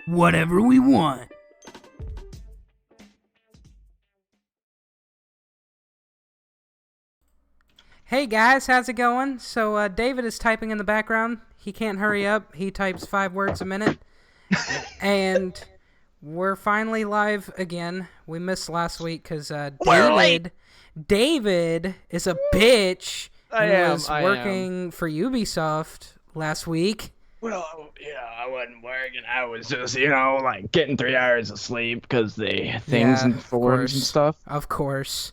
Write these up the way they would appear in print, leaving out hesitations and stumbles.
whatever we want. Hey guys, how's it going? So David is typing in the background. He can't hurry up. He types 5 words a minute. And we're finally live again. We missed last week because David is a bitch and was working for Ubisoft last week. Well, yeah, I wasn't working. I was just, like getting 3 hours of sleep because the things and forums and stuff. Of course.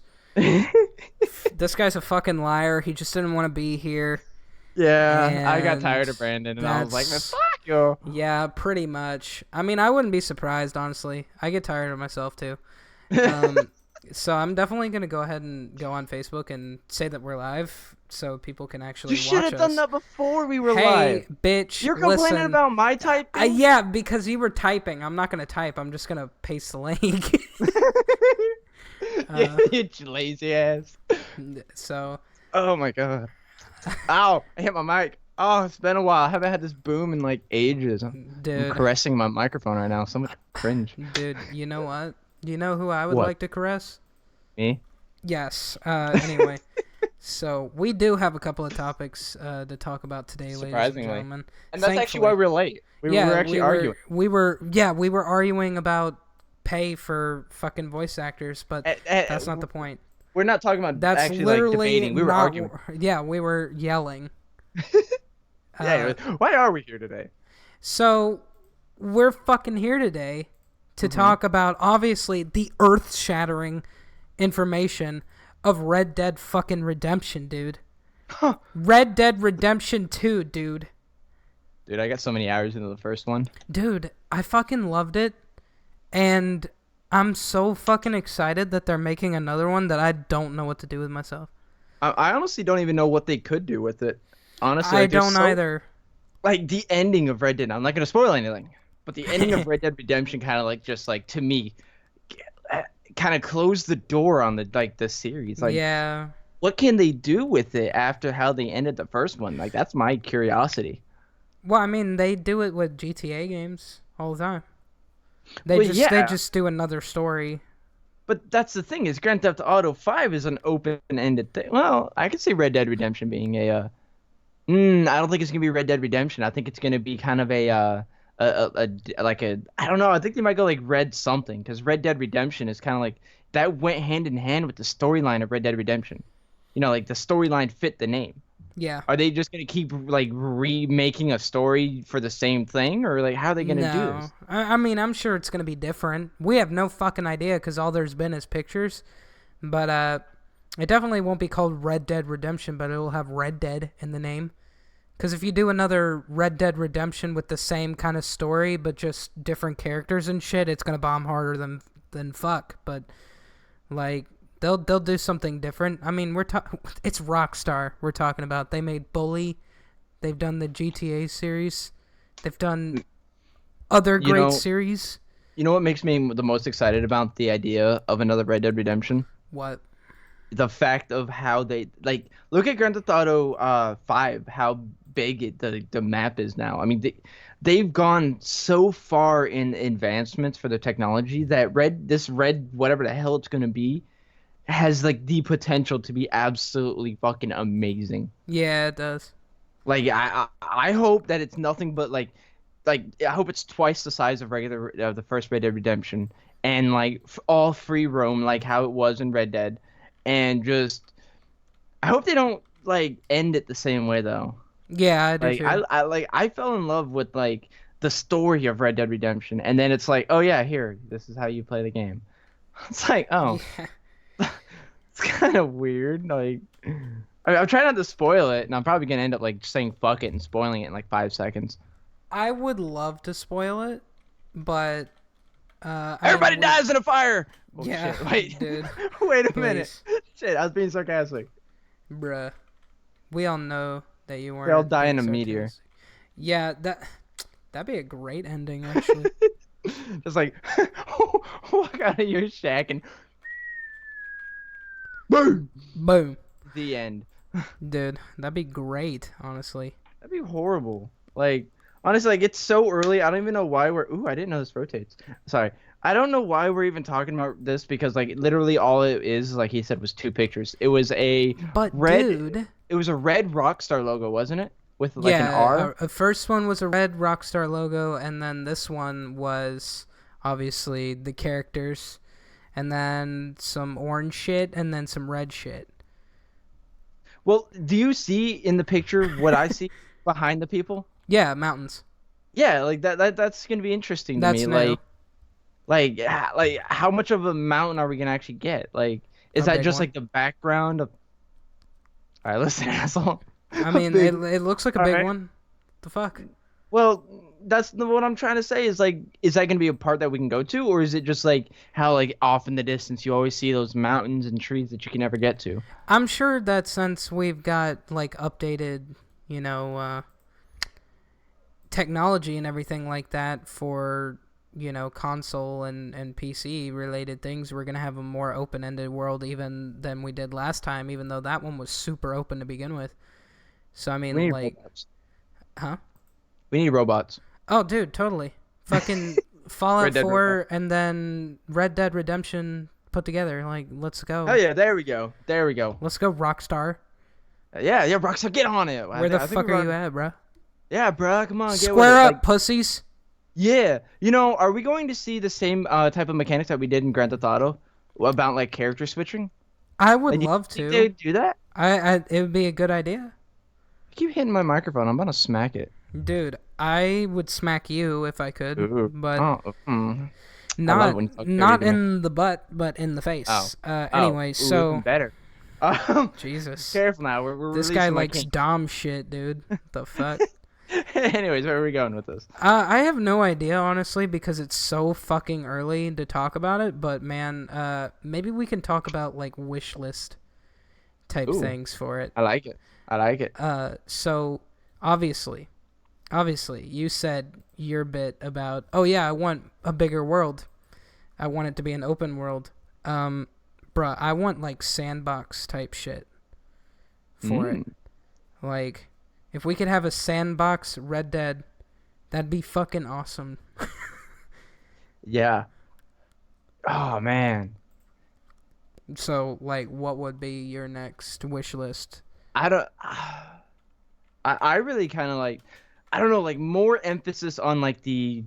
This guy's a fucking liar. He just didn't want to be here. Yeah, I got tired of Brandon, and I was like, fuck you. Yeah, pretty much. I mean, I wouldn't be surprised, honestly. I get tired of myself, too. So I'm definitely going to go ahead and go on Facebook and say that we're live so people can actually watch us. You should have done that before we were live. Hey, bitch, you're complaining about my typing? Yeah, because you were typing. I'm not going to type. I'm just going to paste the link. You lazy ass. So. Oh, my God. Ow, I hit my mic. Oh, it's been a while. I haven't had this boom in like ages. I'm caressing my microphone right now. So much cringe. Dude, you know what? You know who I would like to caress? Me? Yes. Anyway, so we do have a couple of topics to talk about today, ladies and gentlemen. And that's actually why we're late. We were actually arguing. We were arguing about pay for fucking voice actors, but that's not the point. We're not talking about actually like debating. We were arguing. Yeah, we were yelling. Why are we here today? So we're fucking here today to talk about, obviously, the earth-shattering information of Red Dead fucking Redemption, dude. Huh. Red Dead Redemption 2, dude. Dude, I got so many hours into the first one. Dude, I fucking loved it. And I'm so fucking excited that they're making another one that I don't know what to do with myself. I honestly don't even know what they could do with it. Honestly, I don't either. Like, the ending of Red Dead, I'm not going to spoil anything, but the ending of Red Dead Redemption kind of like, just like, to me, kind of closed the door on the series. Like, yeah. What can they do with it after how they ended the first one? Like, that's my curiosity. Well, I mean, they do it with GTA games all the time. They just do another story. But that's the thing, is Grand Theft Auto 5 is an open-ended thing. Well, I could see Red Dead Redemption being I don't think it's gonna be Red Dead Redemption. I think it's gonna be kind of I don't know. I think they might go like Red something, because Red Dead Redemption is kind of like that went hand in hand with the storyline of Red Dead Redemption. Like the storyline fit the name. Yeah. Are they just gonna keep like remaking a story for the same thing, or like how are they gonna do this? I mean, I'm sure it's gonna be different. We have no fucking idea because all there's been is pictures. But it definitely won't be called Red Dead Redemption, but it will have Red Dead in the name. Because if you do another Red Dead Redemption with the same kind of story but just different characters and shit, it's gonna bomb harder than fuck. But like, they'll do something different. I mean, it's Rockstar we're talking about. They made Bully. They've done the GTA series. They've done other great series. You know what makes me the most excited about the idea of another Red Dead Redemption? What? The fact of how they look at Grand Theft Auto 5, how big the map is now. I mean, they've gone so far in advancements for the technology that this red whatever the hell it's gonna be has like the potential to be absolutely fucking amazing. Yeah, it does. Like I hope that it's nothing but like I hope it's twice the size of the first Red Dead Redemption, and like all free roam like how it was in Red Dead, and just I hope they don't like end it the same way though. Yeah, I do too. I fell in love with like the story of Red Dead Redemption, and then it's like, oh yeah, here, this is how you play the game. It's like, oh, yeah. It's kind of weird. Like, I'm trying not to spoil it, and I'm probably gonna end up like saying fuck it and spoiling it in like 5 seconds. I would love to spoil it, but everybody dies in a fire. Oh, yeah, shit. Wait, dude. Wait a minute. Shit, I was being sarcastic. Bruh, we all know that you weren't. They all die in a meteor. Yeah, that'd be a great ending, actually. Just like walk out of your shack and boom, boom. The end. Dude, that'd be great, honestly. That'd be horrible. Like, Honestly, like it's so early. I don't even know why we're. Ooh, I didn't know this rotates. Sorry. I don't know why we're even talking about this because like literally all it is, like he said, was two pictures. It was a But red. dude, It was a red Rockstar logo, wasn't it? With like an yeah, R. a first one was a red Rockstar logo, and then this one was obviously the characters, and then some orange shit, and then some red shit. Well, do you see in the picture what I see behind the people? Yeah, mountains. Yeah, like that's gonna be interesting to That's me. new. Like how much of a mountain are we gonna actually get? Like, is A that big just one. like the background of? All right, listen, asshole. I A mean, big. it looks like a All big right. one. The fuck? Well, what I'm trying to say is like, is that gonna be a part that we can go to, or is it just like how like off in the distance you always see those mountains and trees that you can never get to? I'm sure that since we've got like updated, technology and everything like that for console and PC related things, we're gonna have a more open-ended world even than we did last time, even though that one was super open to begin with. So I We mean, need like, robots. huh? We need robots. Oh, dude, totally. Fucking Red Fallout Dead robot. 4 and then Red Dead Redemption put together. Like, let's Oh go. yeah, there we go. There we go. Let's go, Rockstar. Yeah, Rockstar, get on it. Where the I think fuck we've are you already. at, bro? Yeah, bro, come on, get with Square it. Like, up, pussies. yeah, are we going to see the same type of mechanics that we did in Grand Theft Auto about like character switching? I would Like, do you love think to. they'd do that? It would be a good idea. I keep hitting my microphone. I'm gonna smack it. Dude, I would smack you if I could, Ooh. but Oh, I love it not when you talk dirty not to me. in the butt, but in the Oh, face. oh, Anyway, ooh, even so better. Um, Jesus, careful now. We're this guy releasing my likes king. Dom shit, dude. The fuck? Anyways, where are we going with this? I have no idea, honestly, because it's so fucking early to talk about it. But man, maybe we can talk about like wish list type Ooh, things for it. I like it. I like it. So obviously, you said your bit about, oh yeah, I want a bigger world. I want it to be an open world. Bruh, I want like sandbox type shit for it. Mm, Like, if we could have a sandbox Red Dead, that'd be fucking awesome. yeah. Oh man. So, like, what would be your next wish list? I don't. I really kind of like. I don't know, like more emphasis on like the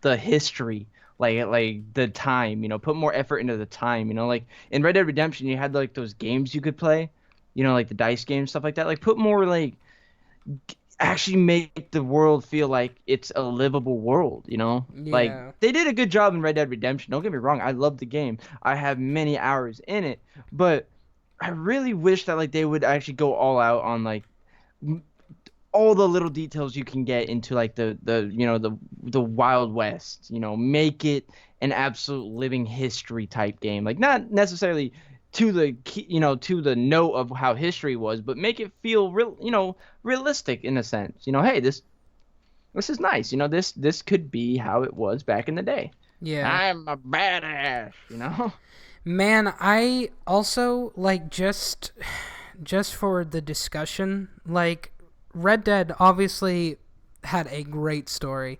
history, like the time. Put more effort into the time. Like in Red Dead Redemption, you had like those games you could play. Like the dice games, stuff like that. Like put more like actually make the world feel like it's a livable world. Like Yeah. they did a good job in Red Dead Redemption. Don't get me wrong, I love the game. I have many hours in it, but I really wish that like they would actually go all out on like all the little details you can get into like the Wild West. Make it an absolute living history type game. Like not necessarily to the note of how history was, but make it feel realistic in a sense. Hey, this is nice. This could be how it was back in the day. Yeah. I'm a badass. Man, I also like just for the discussion, like Red Dead obviously had a great story,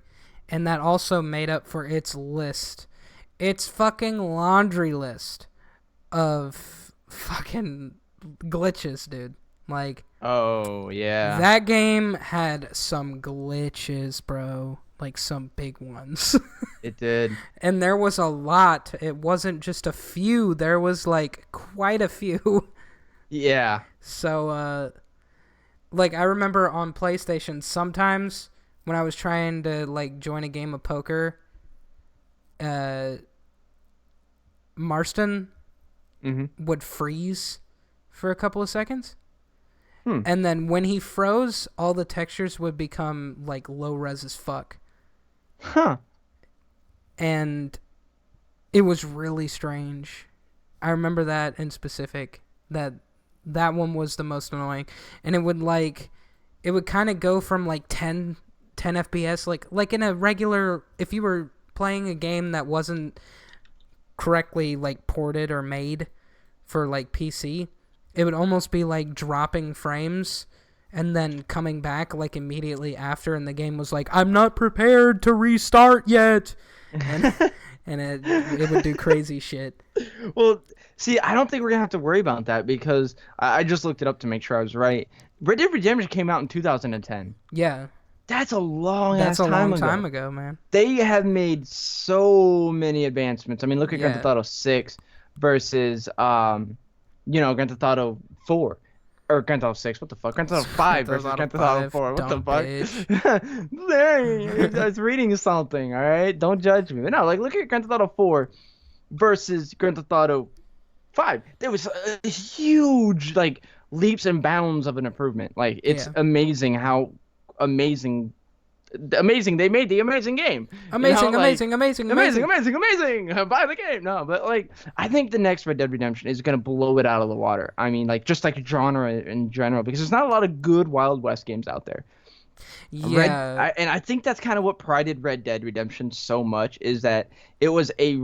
and that also made up for its list. Its fucking laundry list of fucking glitches, dude. Like Oh yeah, that game had some glitches, bro. Like some big ones. it did. And there was a lot. It wasn't just a few. There was like quite a few. Yeah. So like I remember on PlayStation sometimes when I was trying to like join a game of poker, uh Marston Mm-hmm. would freeze for a couple of seconds. Hmm. And then when he froze, all the textures would become like low res as fuck. Huh. And it was really strange. I remember that in specific. That one was the most annoying. And it would kind of go from like 10 FPS like in a regular, if you were playing a game that wasn't correctly like ported or made for like PC, it would almost be like dropping frames, and then coming back like immediately after, and the game was like, I'm not prepared to restart yet, and it would do crazy shit. Well, see, I don't think we're gonna have to worry about that because I just looked it up to make sure I was right. Red Dead Redemption came out in 2010. Yeah, That's a long that's ass a time long ago. time ago, man. They have made so many advancements. I mean, look at Grand Yeah. Theft Auto 6 versus Grand Theft Auto 4. Or Grand Theft Auto 6, what the fuck? Grand Theft Auto 5 Grand versus Theft Grand Theft Auto Auto 4, what the dumb fuck? bitch. There, I was reading something, alright? Don't judge me. But no, like, look at Grand Theft Auto 4 versus Grand Theft Auto 5. There was a huge, like, leaps and bounds of an improvement. Like, it's Yeah. amazing how amazing they made the amazing game. Amazing, Like, amazing. buy the game. No, but like I think the next Red Dead Redemption is gonna blow it out of the water. I mean, like just like genre in general, because there's not a lot of good Wild West games out there. Yeah. And I think that's kind of what prided Red Dead Redemption so much, is that it was a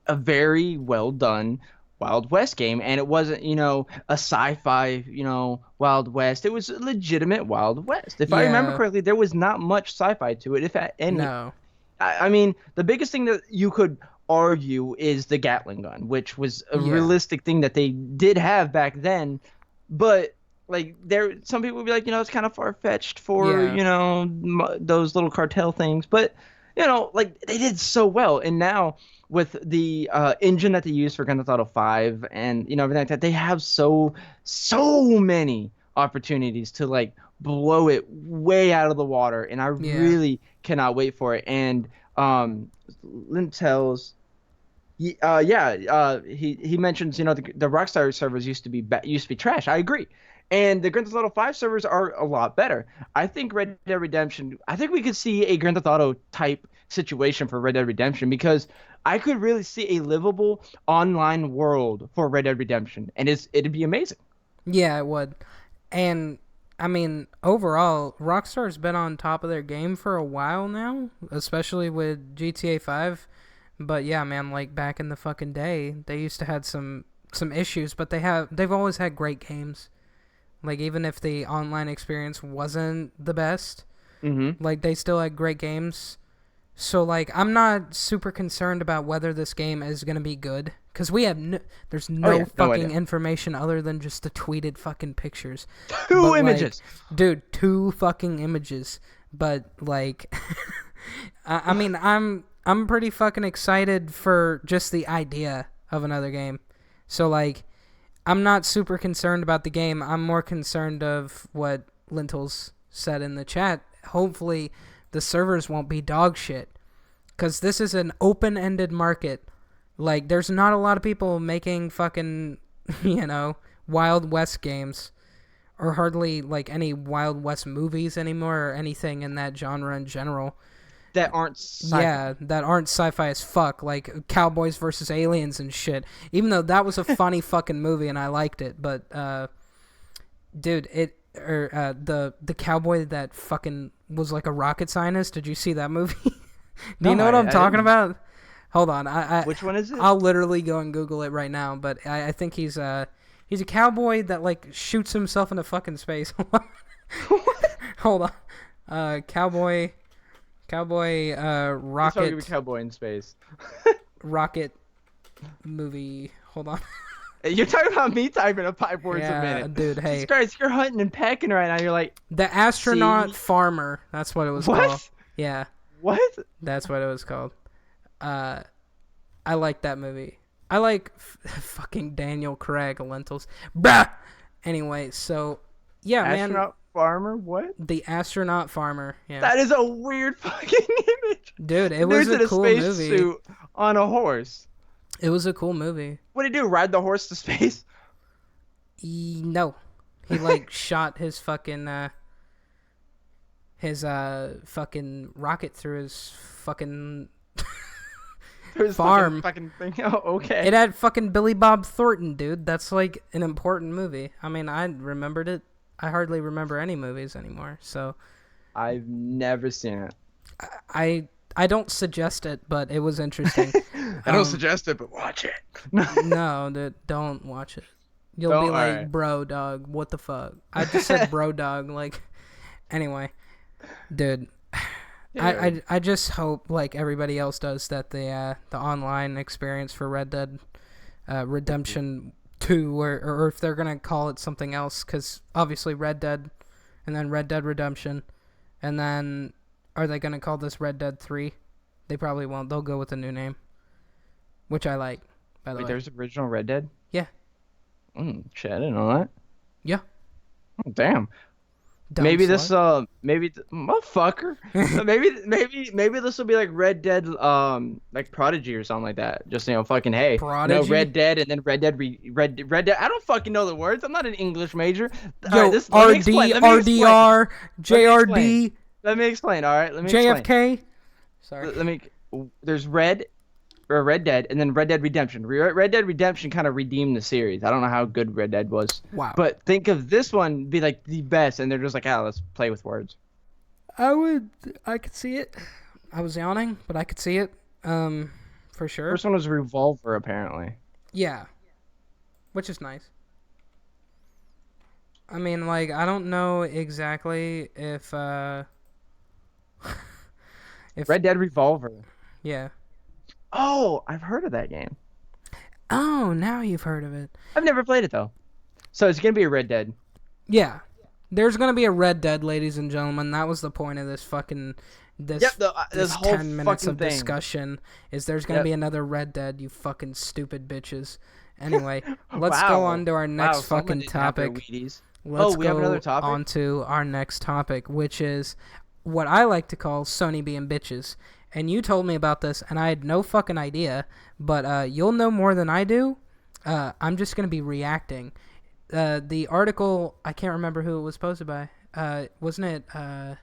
very well done Wild West game, and it wasn't, a sci-fi, Wild West. It was a legitimate Wild West. If I remember Yeah. correctly, there was not much sci-fi to it, if at any. No. I mean, the biggest thing that you could argue is the Gatling gun, which was a Yeah. realistic thing that they did have back then, but like some people would be like, it's kind of far-fetched for, Yeah. those little cartel things, but like they did so well. And now with the engine that they use for Grand Theft Auto 5 and everything like that, they have so many opportunities to like blow it way out of the water, and I Yeah. really cannot wait for it. And Lintel's he mentions, the Rockstar servers used to be trash. I agree. And the Grand Theft Auto 5 servers are a lot better. I think I think we could see a Grand Theft Auto type situation for Red Dead Redemption, because I could really see a livable online world for Red Dead Redemption, and it'd be amazing. Yeah, it would. And I mean, overall, Rockstar's been on top of their game for a while now, especially with GTA 5. But yeah, man, like back in the fucking day, they used to had some issues, but they've always had great games. Like even if the online experience wasn't the best, like they still had great games. So like I'm not super concerned about whether this game is going to be good, cuz there's no fucking information other than just the tweeted fucking pictures. Two images. Like, dude, 2 fucking images. But like I mean, I'm pretty fucking excited for just the idea of another game. So like I'm not super concerned about the game. I'm more concerned of what Lentils said in the chat. Hopefully the servers won't be dog shit, because this is an open-ended market. Like there's not a lot of people making fucking Wild West games, or hardly like any Wild West movies anymore, or anything in that genre in general that aren't sci-fi. that aren't sci-fi as fuck, like Cowboys versus Aliens and shit. Even though that was a funny fucking movie and I liked it, but dude, the cowboy that fucking was like a rocket scientist. Did you see that movie? Do you know what I'm talking about? Hold on, Which one is it? I'll literally go and Google it right now. But I think he's a cowboy that like shoots himself into fucking space. Hold on, cowboy rocket cowboy in space. rocket movie. Hold on. You're talking about me typing up 5 words a Yeah, minute. dude, hey. Jesus Christ, you're hunting and pecking right now. You're like, The Astronaut Farmer. That's what it was What? called. Yeah, what? that's what it was called. I like that movie. I like fucking Daniel Craig, Lentils. Bruh! Anyway, so, yeah, Astronaut farmer? What? The Astronaut Farmer. Yeah. That is a weird fucking image. Dude, it was Dude's a in cool space movie. suit on a horse. It was a cool movie. What did he do? Ride the horse to space? No. He, like, shot his fucking, fucking rocket through his fucking There's farm. Fucking thing. Oh, okay. It had fucking Billy Bob Thornton, dude. That's like an important movie. I mean, I remembered it. I hardly remember any movies anymore, so I've never seen it. I don't suggest it, but it was interesting. I don't suggest it, but watch it. No, don't watch it. You'll Don't. be All like, right. bro, dog, what the fuck? I just said bro, dog. Like, anyway, dude. Dude. I just hope, like everybody else does, that the online experience for Red Dead Redemption 2, or if they're gonna call it something else, because obviously Red Dead, and then Red Dead Redemption, and then are they gonna call this Red Dead 3? They probably won't. They'll go with a new name, which I like, by the Wait, way. there's original Red Dead? Yeah, Shit, I didn't know that. yeah, Oh, damn. dumb Maybe this slut. motherfucker. Maybe this will be like Red Dead like Prodigy or something like that. Just fucking hey, Prodigy. Red Dead and then Red Dead. I don't fucking know the words. I'm not an English major. All right, Yo, this let me explain. RD, Let me explain. RDR, Let me explain. JRD, Let me explain. All right, let me explain. JFK. Sorry. Let me. There's Red Dead, and then Red Dead Redemption. Red Dead Redemption kind of redeemed the series. I don't know how good Red Dead was, Wow. but think of this one be like the best, and they're just like, let's play with words. I could see it. I was yawning, but I could see it. For sure. First one was Revolver, apparently. Yeah. Which is nice. I mean, like, I don't know exactly if if Red Dead Revolver. yeah. Oh, I've heard of that game. Oh, now you've heard of it. I've never played it though. So it's gonna be a Red Dead. Yeah. There's gonna be a Red Dead, ladies and gentlemen. That was the point of this fucking this Yep, this this whole 10 minutes fucking of thing. discussion is there's gonna Yep. be another Red Dead, you fucking stupid bitches. Anyway, let's go Wow. on to our next someone fucking didn't have their topic. Wheaties. Let's We have go another topic? on to our next topic, which is what I like to call Sony being bitches. And you told me about this, and I had no fucking idea, but you'll know more than I do. I'm just going to be reacting. The article, I can't remember who it was posted by. Wasn't it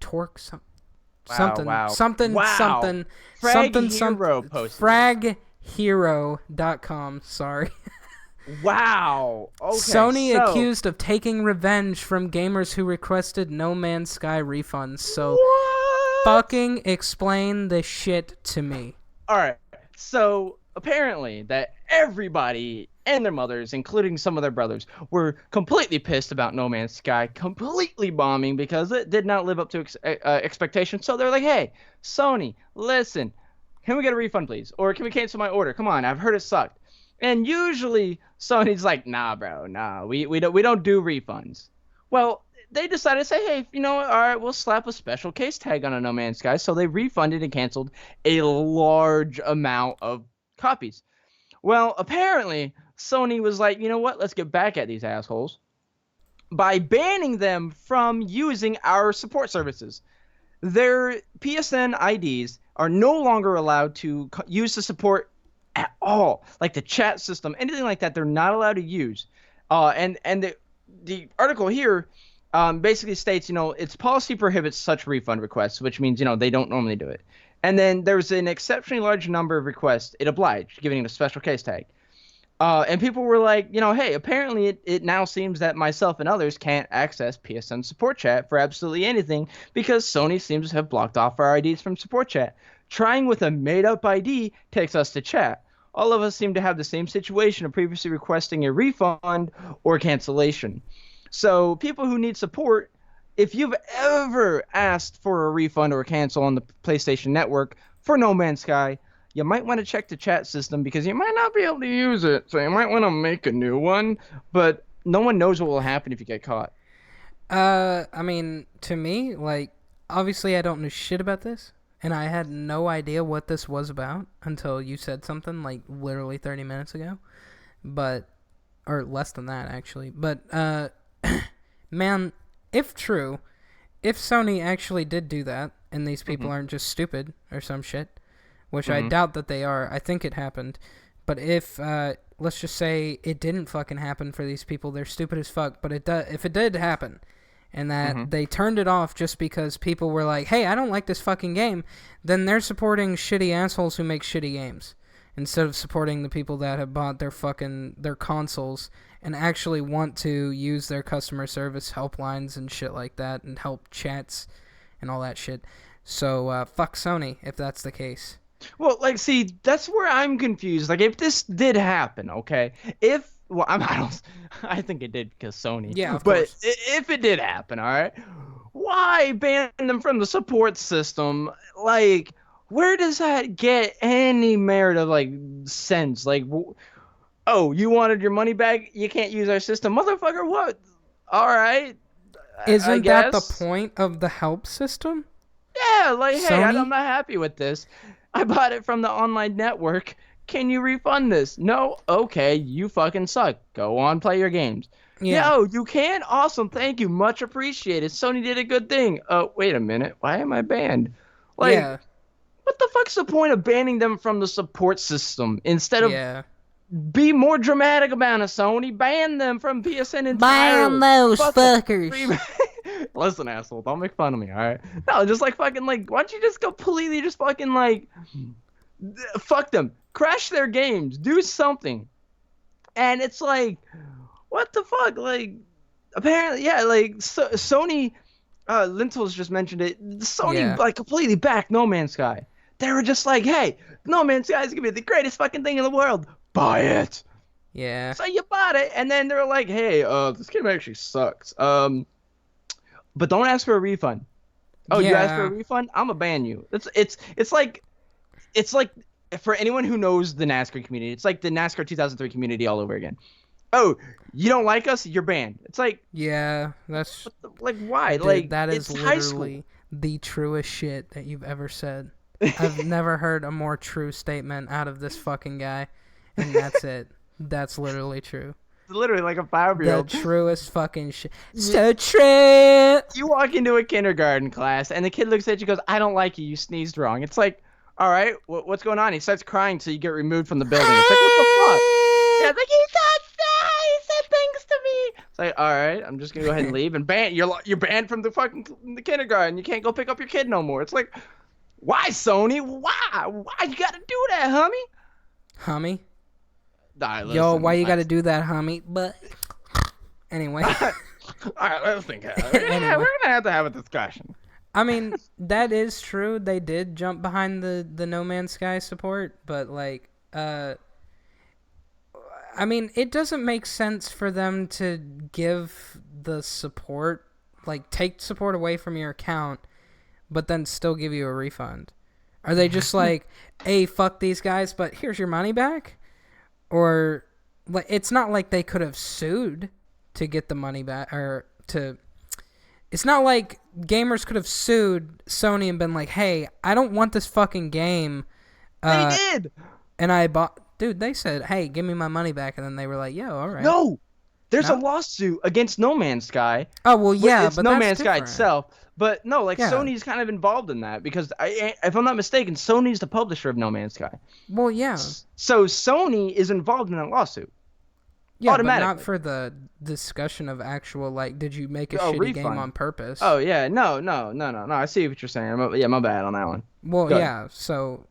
Torque? Something. Wow. Something. Wow. Something. Frag something. Hero posted it. Fraghero.com. Sorry. Wow. Okay. Sony so, accused of taking revenge from gamers who requested No Man's Sky refunds. So, What? fucking explain this shit to me. All right. So apparently that everybody and their mothers, including some of their brothers, were completely pissed about No Man's Sky completely bombing because it did not live up to expectations. So they're like, "Hey, Sony, listen, can we get a refund, please? Or can we cancel my order? Come on, I've heard it sucked." And usually Sony's like, "Nah, bro, nah, we don't do refunds." Well, they decided to say, "Hey, you know what? All right, we'll slap a special case tag on a No Man's Sky." So they refunded and canceled a large amount of copies. Well, apparently Sony was like, "You know what? Let's get back at these assholes by banning them from using our support services." Their PSN IDs are no longer allowed to use the support at all, like the chat system, anything like that. They're not allowed to use. And the article here basically states, its policy prohibits such refund requests, which means they don't normally do it. And then there's an exceptionally large number of requests it obliged, giving it a special case tag. And people were like, hey, apparently it now seems that myself and others can't access PSN support chat for absolutely anything because Sony seems to have blocked off our IDs from support chat. Trying with a made-up ID takes us to chat. All of us seem to have the same situation of previously requesting a refund or cancellation. So people who need support, if you've ever asked for a refund or a cancel on the PlayStation Network for No Man's Sky, you might want to check the chat system because you might not be able to use it. So you might want to make a new one, but no one knows what will happen if you get caught. I mean, to me, like, obviously I don't know shit about this, and I had no idea what this was about until you said something, like, literally 30 minutes ago. But, or less than that, actually. But, man, if true, if Sony actually did do that, and these people aren't just stupid or some shit, which I doubt that they are. I think it happened. But if, let's just say it didn't fucking happen for these people, they're stupid as fuck. But if it did happen, and that they turned it off just because people were like, hey, I don't like this fucking game, then they're supporting shitty assholes who make shitty games. Instead of supporting the people that have bought their consoles and actually want to use their customer service helplines and shit like that and help chats and all that shit. So, fuck Sony if that's the case. Well, like, see, that's where I'm confused. Like, if this did happen, okay, if Well, I don't. I think it did because Sony. Yeah, of But course. if it did happen, all right, why ban them from the support system? Like, where does that get any merit of like sense? Like, oh, you wanted your money back? You can't use our system, motherfucker. What? All right, I Isn't that the guess. point of the help system? Yeah, like, hey, I'm Sony? not happy with this. I bought it from the online network. Can you refund this? No? Okay, you fucking suck. Go on, play your games. Yeah. No, you can? Awesome, thank you. Much appreciated. Sony did a good thing. Wait a minute. Why am I banned? Like, Yeah. what the fuck's the point of banning them from the support system? Instead of Yeah. be more dramatic about it, Sony. Ban them from PSN Ban entirely. those Fuck them. fuckers. Listen, asshole, don't make fun of me, all right? No, just like fucking like, why don't you just completely just fucking like, fuck them, crash their games, do something. And it's like, what the fuck? Like, apparently, yeah, like Sony, Lintels just mentioned it. Sony Yeah. like completely backed No Man's Sky. They were just like, hey, No Man's Sky is gonna be the greatest fucking thing in the world. Buy it. Yeah. So you bought it, and then they're like, hey, this game actually sucks. But don't ask for a refund. Oh, you asked for a Yeah. refund? I'm gonna ban you. It's like for anyone who knows the NASCAR community, it's like the NASCAR 2003 community all over again. Oh, you don't like us? You're banned. It's like, Yeah. That's what the, like why? dude, Like that is it's high school. literally the truest shit that you've ever said. I've never heard a more true statement out of this fucking guy, and that's it. That's literally true. It's literally like a The 5-year-old. truest fucking shit. So true. You walk into a kindergarten class, and the kid looks at you, and goes, "I don't like you. You sneezed wrong." It's like, all right, what's going on? He starts crying, so you get removed from the building. It's like, what the fuck? Yeah, it's like he said things to me. It's like, all right, I'm just gonna go ahead and leave and ban. You're banned from the fucking the kindergarten. You can't go pick up your kid no more. It's like, why, Sony? Why you gotta do that, homie? Homie. Nah, Yo, why listen, you gotta do that, homie? But anyway. all right, let's think. Anyway. We're gonna have to have a discussion. I mean, that is true. They did jump behind the No Man's Sky support, but like, I mean, it doesn't make sense for them to give the support, like, take support away from your account, but then still give you a refund. Are they just like, hey, fuck these guys, but here's your money back? Or, like, it's not like they could have sued to get the money back, or to. It's not like gamers could have sued Sony and been like, hey, I don't want this fucking game. They did. And I bought. Dude, they said, hey, give me my money back. And then they were like, yo, all right. No, there's a No? lawsuit against No Man's Sky. Oh, well, yeah, It's but No that's Man's Sky different. itself. But no, like Yeah. Sony's kind of involved in that because if I'm not mistaken, Sony's the publisher of No Man's Sky. Well, yeah. So Sony is involved in that lawsuit. Yeah, but automatically. not for the discussion of actual, like, did you make a Oh, shitty game refund. on purpose? Oh yeah, no. I see what you're saying. Yeah, my bad on that one. Well, Good. yeah, so,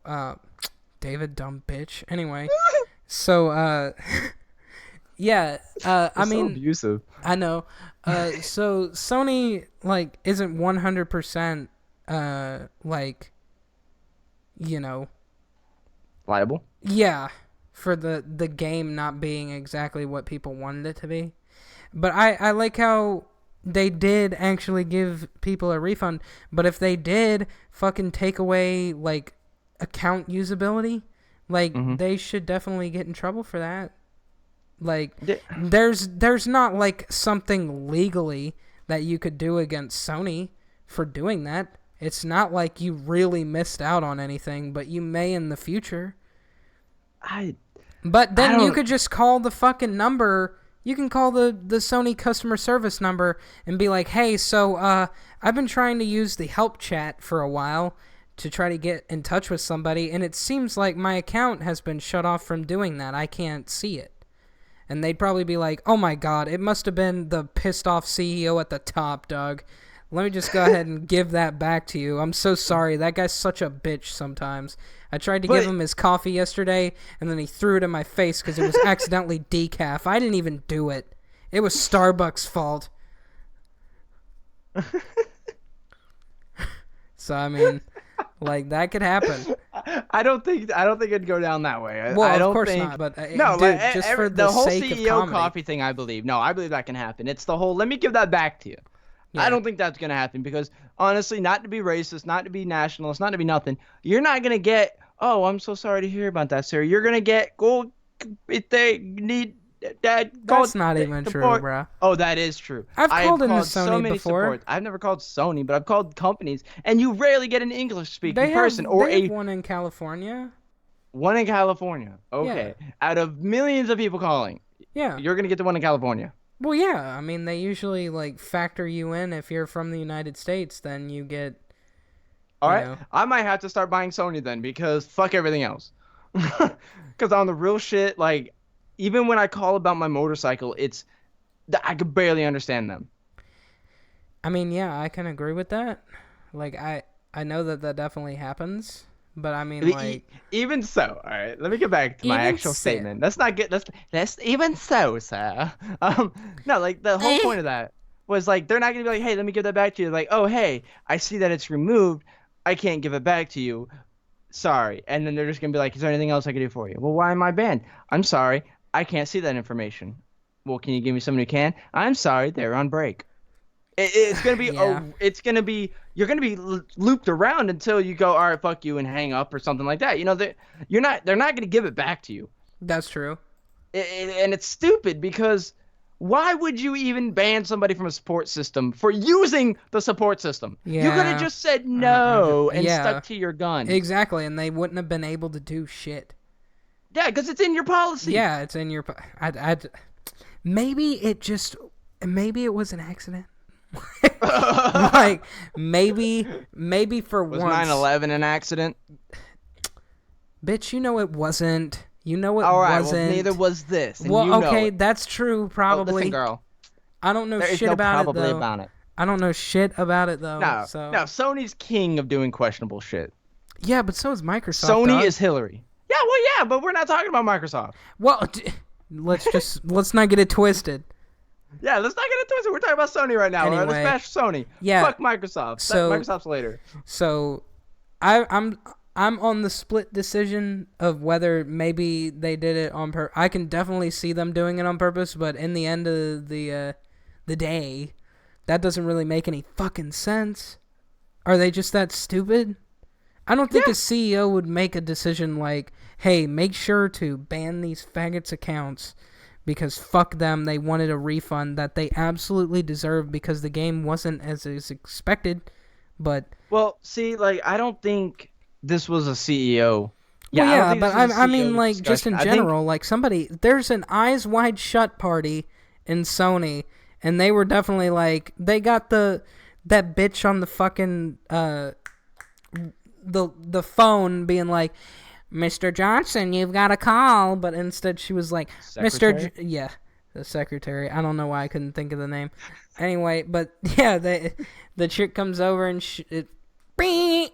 David, dumb bitch. Anyway, so, yeah, I mean, so abusive. I know. So Sony, like, isn't 100%, like, you know, Liable. yeah, for the game not being exactly what people wanted it to be. But I like how they did actually give people a refund. But if they did fucking take away, like, account usability, like, they should definitely get in trouble for that. Like, there's not, like, something legally that you could do against Sony for doing that. It's not like you really missed out on anything, but you may in the future. But then you could just call the fucking number. You can call the Sony customer service number and be like, hey, so I've been trying to use the help chat for a while to try to get in touch with somebody, and it seems like my account has been shut off from doing that. I can't see it. And they'd probably be like, oh my god, it must have been the pissed off CEO at the top, Doug. Let me just go ahead and give that back to you. I'm so sorry. That guy's such a bitch sometimes. I tried to give him his coffee yesterday, and then he threw it in my face because it was accidentally decaf. I didn't even do it. It was Starbucks' fault. So, I mean, like, that could happen. I don't think it'd go down that way. Well, I of don't course think. not. But No, dude, like just for the the whole sake of CEO comedy. coffee thing, I believe. No, I believe that can happen. It's the whole. Let me give that back to you. I Yeah. don't think that's gonna happen because honestly, not to be racist, not to be nationalist, not to be nothing, you're not gonna get. Oh, I'm so sorry to hear about that, sir. You're gonna get go if they need that. Go That's not even true, support. bro. Oh, that is true. I've I have called into called so Sony many before. supports. I've never called Sony, but I've called companies, and you rarely get an English-speaking They person or have a one in California. one in California. Okay, out of millions of people calling, Yeah. you're gonna get the one in California. Well, yeah. I mean, they usually like factor you in if you're from the United States. Then you get. All You right, know. I might have to start buying Sony then because fuck everything else. Because on the real shit, like even when I call about my motorcycle, I could barely understand them. I mean, yeah, I can agree with that. Like, I know that definitely happens, but I mean, like, Even so, all right. Let me get back to my even actual so. statement. That's not good. That's even so, sir. No, like the whole point of that was like they're not gonna be like, hey, let me give that back to you. Like, oh, hey, I see that it's removed. I can't give it back to you. Sorry. And then they're just gonna be like, is there anything else I can do for you? Well, why am I banned? I'm sorry, I can't see that information. Well, can you give me someone who can? I'm sorry, they're on break. It's gonna be Yeah. you're gonna be looped around until you go, all right, fuck you, and hang up or something like that. You know that they're not gonna give it back to you. That's true. And it's stupid because why would you even ban somebody from a support system for using the support system? You could have Yeah. just said no and yeah. stuck to your guns. Exactly, and they wouldn't have been able to do shit. Yeah, because it's in your policy. Yeah, it's in your. Maybe it was an accident. Like maybe for Was once. 9/11 an accident? Bitch, you know it wasn't. You know it All right, wasn't. well, neither was this. And Well, you know okay, it. that's true. Oh, Probably. listen, girl. I don't know There is shit no about it probably though. about it. I don't know shit about it though. No, So. no. Sony's king of doing questionable shit. Yeah, but so is Microsoft. Sony dog. is Hillary. Yeah, well, yeah, but we're not talking about Microsoft. Well, let's not get it twisted. Yeah, let's not get into it. We're talking about Sony right now. Anyway, Let's bash Sony. yeah. Fuck Microsoft. So- Microsoft's later. So, I'm on the split decision of whether maybe they did it on purpose. I can definitely see them doing it on purpose, but in the end of the day, that doesn't really make any fucking sense. Are they just that stupid? I don't think a CEO would make a decision like, hey, make sure to ban these faggots' accounts because fuck them, they wanted a refund that they absolutely deserve because the game wasn't as expected. But Well, see, like, I don't think this was a CEO. Yeah, I don't think but this was a I mean, CEO like, just in discussion. I think- general, like, there's an Eyes Wide Shut party in Sony, and they were definitely, like, they got that bitch on the fucking, the phone being like, Mr. Johnson, you've got a call, but instead she was like, Secretary? yeah, the secretary. I don't know why I couldn't think of the name. Anyway, but, yeah, the chick comes over and beep.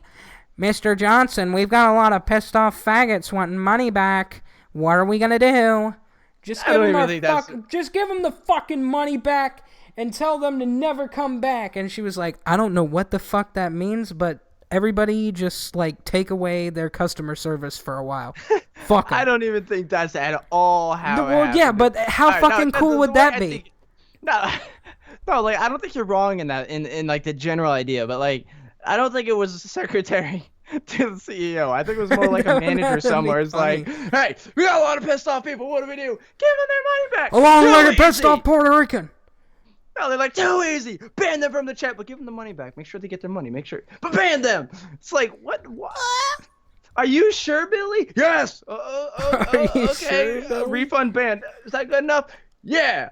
Mr. Johnson, we've got a lot of pissed off faggots wanting money back. What are we gonna do? Just give them the fucking money back and tell them to never come back. And she was like, I don't know what the fuck that means, but everybody just like take away their customer service for a while. Fuck 'em. I don't even think that's at all how. Well, yeah, but how fucking cool would that be? No, no, like I don't think you're wrong in that in like the general idea, but like I don't think it was a secretary to the CEO. I think it was more like a manager somewhere. It's like, hey, we got a lot of pissed off people. What do we do? Give them their money back. Along Too like a pissed easy. off Puerto Rican. No, they're like, too easy. Ban them from the chat, but give them the money back. Make sure they get their money. Make sure, but ban them. It's like, what? Are you sure, Billy? Yes. Okay. Sure, Billy? Refund ban. Is that good enough? Yeah.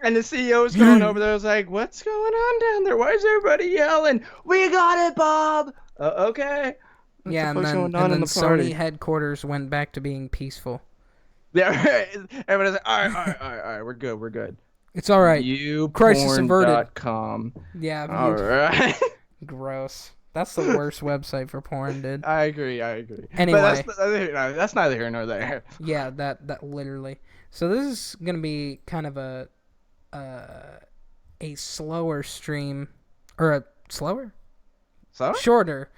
And the CEO's going over there. I was like, what's going on down there? Why is everybody yelling? We got it, Bob. Okay. What Yeah, the and fuck's then, going on in the party? Sony headquarters went back to being peaceful. Yeah, everybody's like, all right, we're good. It's all right. Crisis averted. YouPorn.com. Yeah. All right. Gross. That's the worst website for porn, dude. I agree. Anyway. But that's neither here nor there. Yeah, that literally. So this is gonna be kind of a slower stream, or a slower, So? shorter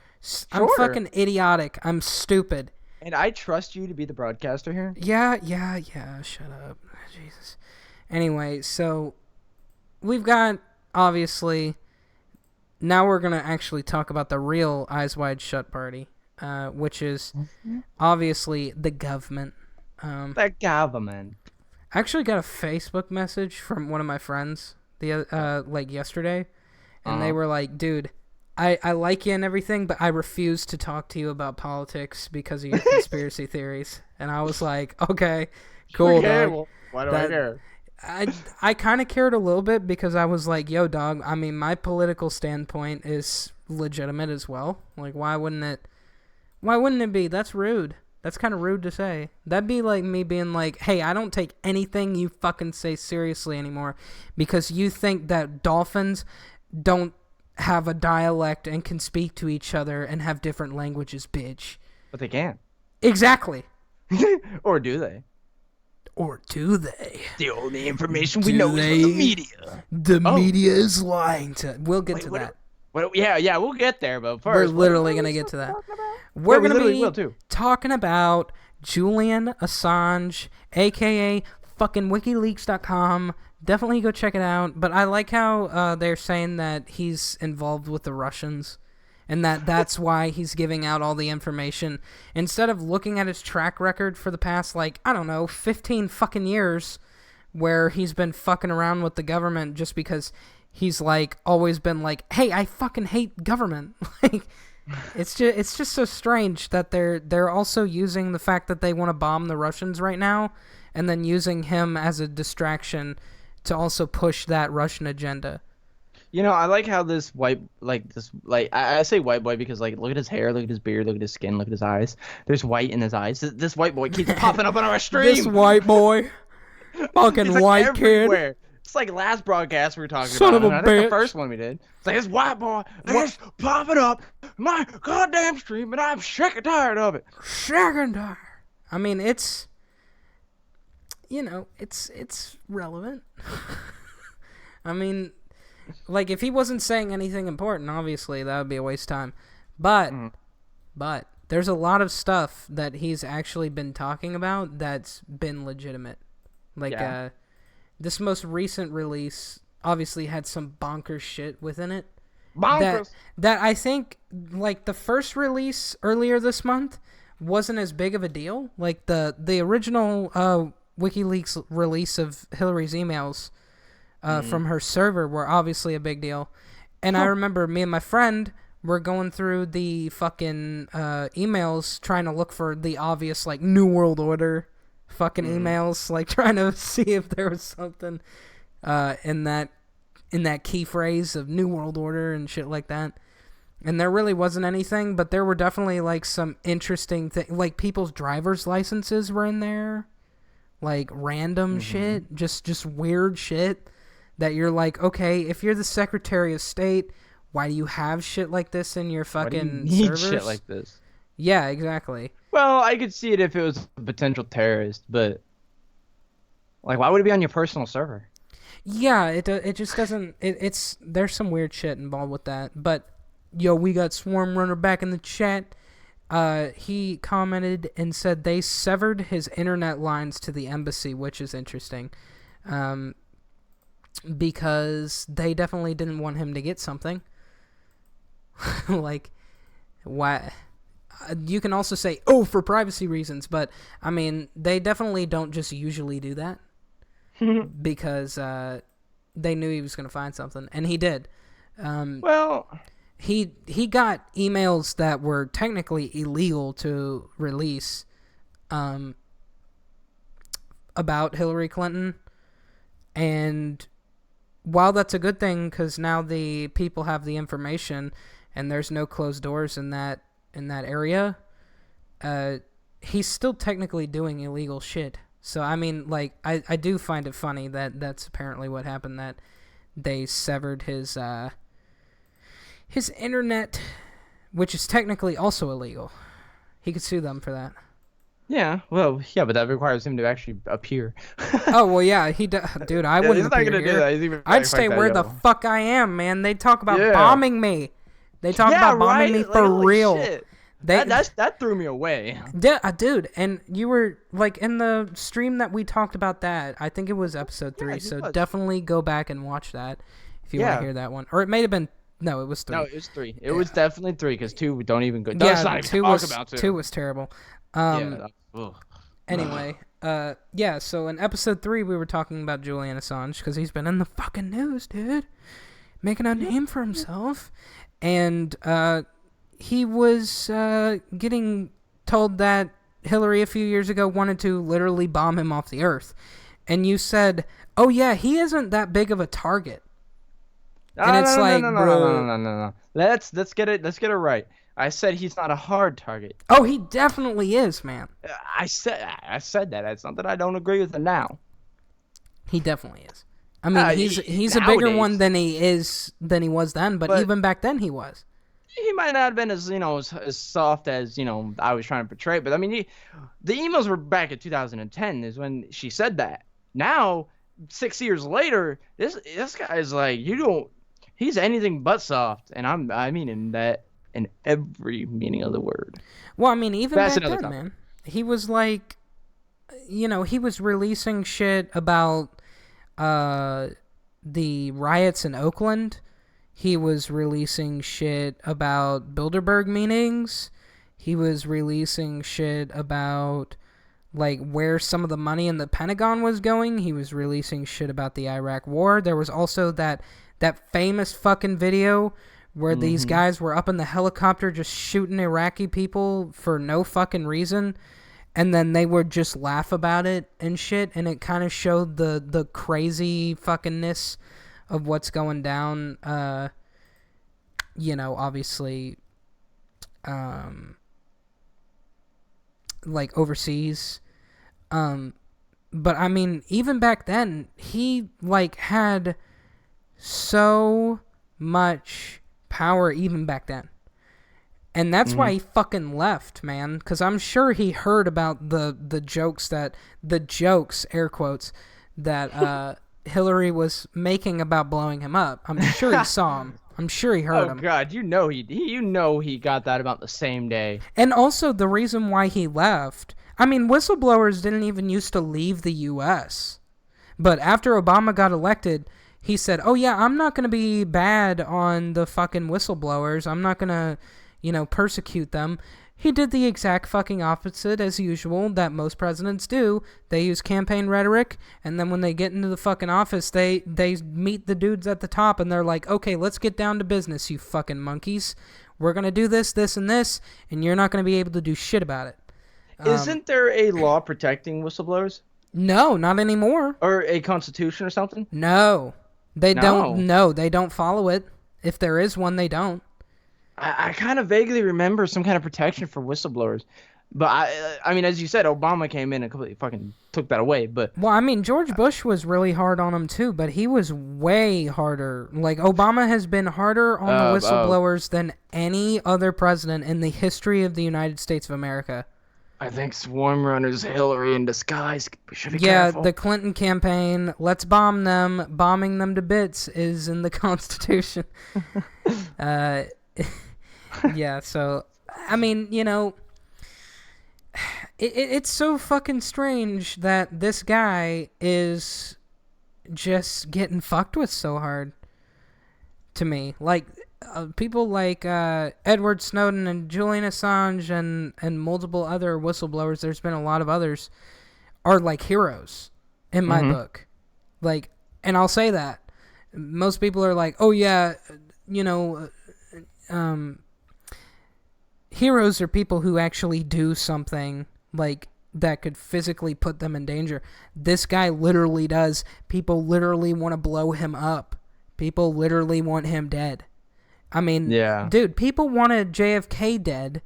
I'm Sure. fucking idiotic. I'm stupid. And I trust you to be the broadcaster here. Yeah. Shut up. Jesus. Anyway, so we've got, obviously, now we're going to actually talk about the real Eyes Wide Shut party, which is obviously the government. The government. I actually got a Facebook message from one of my friends like yesterday, and they were like, dude, I like you and everything, but I refuse to talk to you about politics because of your conspiracy theories. And I was like, okay, cool, Okay, dog. well, why do I care? I kind of cared a little bit because I was like, yo, dog, I mean, my political standpoint is legitimate as well. Like, why wouldn't it be? That's rude. That's kind of rude to say. That'd be like me being like, hey, I don't take anything you fucking say seriously anymore because you think that dolphins don't have a dialect and can speak to each other and have different languages, bitch. But they can. Exactly. Or do they? Or do they? The only information we know is from the media. The media is lying to... We'll get to that. Yeah, we'll get there, but We're first... literally going to get to that. We're going to be will, talking about Julian Assange, a.k.a. fucking WikiLeaks.com. Definitely go check it out. But I like how they're saying that he's involved with the Russians and that's why he's giving out all the information. Instead of looking at his track record for the past, 15 fucking years where he's been fucking around with the government just because he's, always been like, hey, I fucking hate government. It's just so strange that they're also using the fact that they want to bomb the Russians right now and then using him as a distraction to also push that Russian agenda. You know, I like how this I say white boy because, look at his hair, look at his beard, look at his skin, look at his eyes. There's white in his eyes. This white boy keeps popping up on our stream. This white boy. Fucking white everywhere. Kid. It's like last broadcast we were talking Son about. Of a I bitch. think the first one we did. It's like this white boy is popping up my goddamn stream, and I'm sick and tired of it. Sick and tired. I mean, it's relevant. I mean, if he wasn't saying anything important, obviously that would be a waste of time. But there's a lot of stuff that he's actually been talking about that's been legitimate. This most recent release obviously had some bonkers shit within it. Bonkers. That I think, the first release earlier this month wasn't as big of a deal. The original WikiLeaks release of Hillary's emails from her server were obviously a big deal. And I remember me and my friend were going through the fucking emails trying to look for the obvious, New World Order fucking emails, trying to see if there was something in that key phrase of New World Order and shit like that. And there really wasn't anything, but there were definitely some interesting things. People's driver's licenses were in there, random shit, just weird shit that you're okay, if you're the Secretary of State, why do you have shit like this in your fucking why do you need servers? Shit like this? Yeah, exactly. Well, I could see it if it was a potential terrorist, but why would it be on your personal server? Yeah, it just doesn't. It's there's some weird shit involved with that. But yo, we got Swarm Runner back in the chat. He commented and said they severed his internet lines to the embassy, which is interesting, because they definitely didn't want him to get something. Why? You can also say, oh, for privacy reasons, but I mean, they definitely don't just usually do that because they knew he was going to find something, and he did. He got emails that were technically illegal to release about Hillary Clinton, and while that's a good thing because now the people have the information and there's no closed doors in that area, he's still technically doing illegal shit. So I mean, I do find it funny that that's apparently what happened, that they severed his internet, which is technically also illegal. He could sue them for that. Yeah, well, yeah, but that requires him to actually appear. Oh, well, yeah, dude, I wouldn't appear here. He's not gonna do that. I'd stay where the fuck I am, man. They'd talk about bombing me. They talk Yeah, about bombing right. me Like, for holy real. shit. They, That threw me away. dude, and you were like in the stream that we talked about that. I think it was episode 3. Yeah, he So was. definitely go back and watch that if you want to Yeah. hear that one. Or it may have been no, it was 3. No, it was 3. It Yeah. was definitely 3 because 2 don't even go. Let's Yeah, not even two talk was about 2. 2 was terrible. Yeah. Ugh. Anyway, yeah. So in episode 3, we were talking about Julian Assange because he's been in the fucking news, dude, making a name for himself, and he was getting told that Hillary a few years ago wanted to literally bomb him off the earth, and you said, "Oh yeah, he isn't that big of a target." And it's like, bro, No. Let's get it right. I said he's not a hard target. oh, he definitely is, man. I said that. It's not that I don't agree with it now. He definitely is. I mean, he's a bigger one than he was then, but even back then he was. He might not have been as as soft as I was trying to portray, but I mean, the emails were back in 2010 is when she said that. Now, 6 years later, this guy is like he's anything but soft, and I mean in that in every meaning of the word. Well, I mean, even That's back another then, topic. man, he was like, he was releasing shit about the riots in Oakland. He was releasing shit about Bilderberg meetings. He was releasing shit about like where some of the money in the Pentagon was going. He was releasing shit about the Iraq War. There was also that famous fucking video where these guys were up in the helicopter just shooting Iraqi people for no fucking reason, and then they would just laugh about it and shit, and it kind of showed the crazy fuckingness of what's going down, obviously, like overseas. But I mean, even back then, he like had so much power even back then. And that's why he fucking left, man. Because I'm sure he heard about the jokes, air quotes, that Hillary was making about blowing him up. I'm sure he saw him. I'm sure he heard him. Oh God, he got that about the same day. And also the reason why he left. I mean, whistleblowers didn't even used to leave the U.S. But after Obama got elected, he said, "Oh yeah, I'm not gonna be bad on the fucking whistleblowers. I'm not gonna, persecute them." He did the exact fucking opposite as usual that most presidents do. They use campaign rhetoric, and then when they get into the fucking office, they meet the dudes at the top, and they're like, "Okay, let's get down to business, you fucking monkeys. We're gonna do this, this, and this, and you're not gonna be able to do shit about it." Isn't there a law protecting whistleblowers? No, not anymore. Or a constitution or something? No. They No. don't. No, they don't follow it. If there is one, they don't. I kind of vaguely remember some kind of protection for whistleblowers. But I mean, as you said, Obama came in and completely fucking took that away. But Well, I mean, George Bush was really hard on him too, but he was way harder. Like, Obama has been harder on the whistleblowers than any other president in the history of the United States of America. I think swarm runners Hillary in disguise. We should be careful. The Clinton campaign, let's bomb them. Bombing them to bits is in the Constitution. Yeah, so, I mean, it's so fucking strange that this guy is just getting fucked with so hard to me. Like, people like Edward Snowden and Julian Assange and multiple other whistleblowers, there's been a lot of others, are like heroes in my book. Like, and I'll say that. Most people are like, oh yeah, heroes are people who actually do something like that could physically put them in danger. This guy literally does. People literally want to blow him up. People literally want him dead. I mean, dude, people wanted JFK dead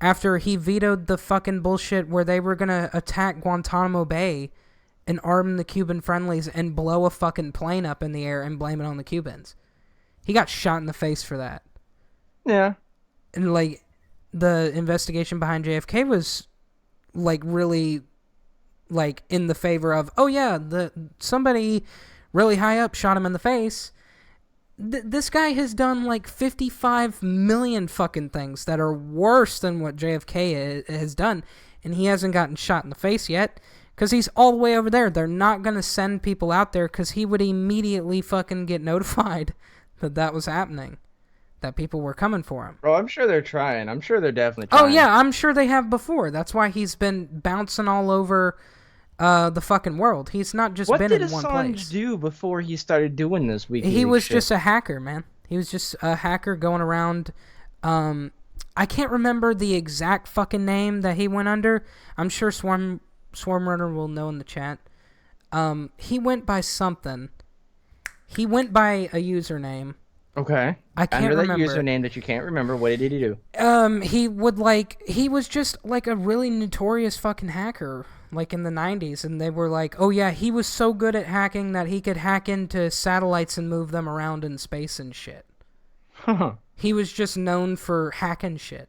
after he vetoed the fucking bullshit where they were going to attack Guantanamo Bay and arm the Cuban friendlies and blow a fucking plane up in the air and blame it on the Cubans. He got shot in the face for that. Yeah. And, like, the investigation behind JFK was, like, really, like, in the favor of, oh, yeah, somebody really high up shot him in the face. this guy has done like 55 million fucking things that are worse than what JFK has done, and he hasn't gotten shot in the face yet because he's all the way over there. They're not going to send people out there because he would immediately fucking get notified that was happening, that people were coming for him. Bro, I'm sure they're trying. I'm sure they're definitely trying. Oh, yeah, I'm sure they have before. That's why he's been bouncing all over the fucking world. He's not just been in one place. What did Assange do before he started doing this WikiLeaks He was shit? just a hacker, man. He was just a hacker going around. I can't remember the exact fucking name that he went under. I'm sure Swarmrunner will know in the chat. He went by something. He went by a username. Okay. I can't remember. Under that username that you can't remember, what did he do? He was just like a really notorious fucking hacker, like in the 90s, and they were like, oh yeah, he was so good at hacking that he could hack into satellites and move them around in space and shit. Huh. He was just known for hacking shit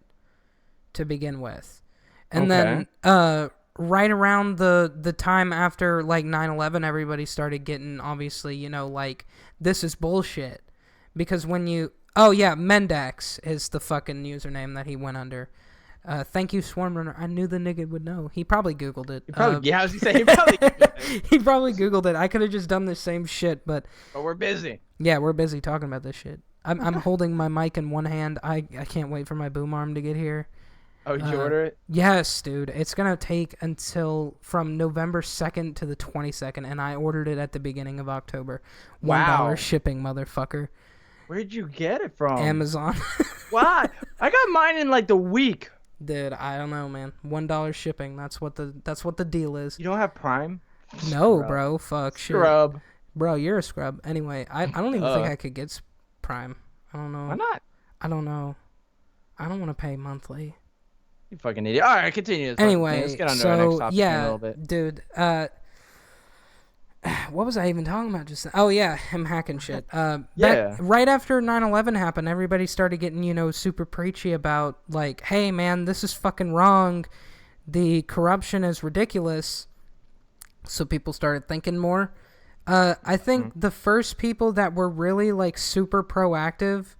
to begin with. And then right around the time after like 9/11, everybody started getting, obviously, like, this is bullshit. Because when you... Oh, yeah, Mendax is the fucking username that he went under. Thank you, Swarmrunner. I knew the nigga would know. He probably Googled it. Yeah, I was going to say, he probably Googled it. He probably Googled it. I could have just done the same shit, but... But we're busy. Yeah, we're busy talking about this shit. I'm holding my mic in one hand. I can't wait for my boom arm to get here. Oh, did you order it? Yes, dude. It's going to take until from November 2nd to the 22nd, and I ordered it at the beginning of October. $1 shipping, motherfucker. Where'd you get it from? Amazon. Why? I got mine in like the week. Dude, I don't know, man. $1 shipping. That's what the deal is. You don't have Prime? No, scrub. Bro. Fuck. Scrub. Shit. Bro, you're a scrub. Anyway, I don't even think I could get Prime. I don't know. Why not? I don't know. I don't want to pay monthly. You fucking idiot. All right, continue. Anyway, let's get on to our next topic in a little bit. Dude. What was I even talking about just now? Oh, yeah, him hacking shit. Right after 9/11 happened, everybody started getting, super preachy about, like, hey, man, this is fucking wrong. The corruption is ridiculous. So people started thinking more. I think the first people that were really, like, super proactive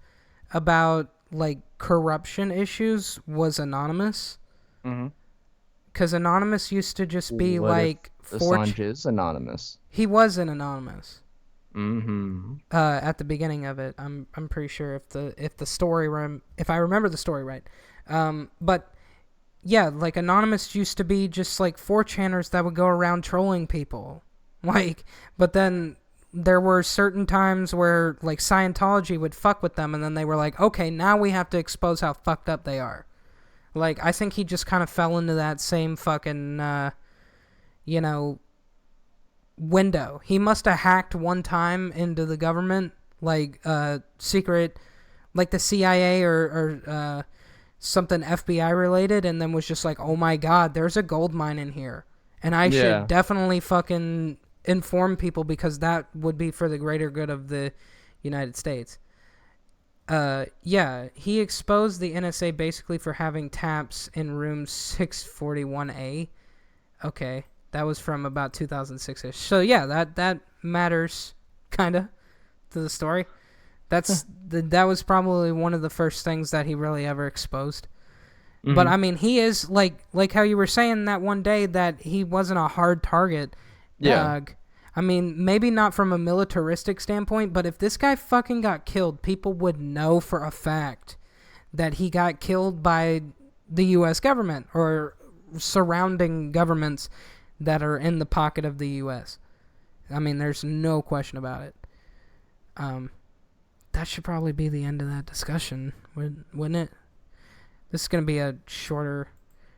about, like, corruption issues was Anonymous. Mm-hmm. Because Anonymous used to just be, like... Assange is anonymous. He was an Anonymous. Mm-hmm. At the beginning of it, I'm pretty sure if I remember the story right. But yeah, like Anonymous used to be just like 4chaners that would go around trolling people. Like, but then there were certain times where like Scientology would fuck with them, and then they were like, okay, now we have to expose how fucked up they are. Like, I think he just kind of fell into that same fucking, window. He must have hacked one time into the government, like, secret, like the CIA or something FBI related, and then was just like, oh my god, there's a gold mine in here. And I should definitely fucking inform people because that would be for the greater good of the United States. He exposed the NSA basically for having taps in room 641A. Okay, that was from about 2006ish. So yeah, that matters kinda to the story. That was probably one of the first things that he really ever exposed. Mm-hmm. But I mean, he is like how you were saying that one day that he wasn't a hard target. Yeah. I mean, maybe not from a militaristic standpoint, but if this guy fucking got killed, people would know for a fact that he got killed by the U.S. government or surrounding governments that are in the pocket of the U.S. I mean, there's no question about it. That should probably be the end of that discussion, wouldn't it? This is going to be a shorter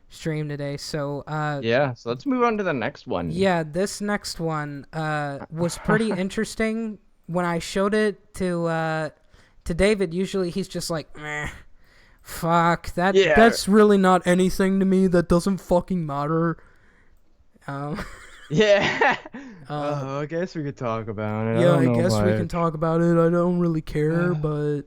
stream today, so so let's move on to the next one. Yeah, this next one was pretty interesting. When I showed it to David, usually he's just like, meh, fuck, that's really not anything to me, that doesn't fucking matter. I guess we could talk about it. I guess we can talk about it. I don't really care, but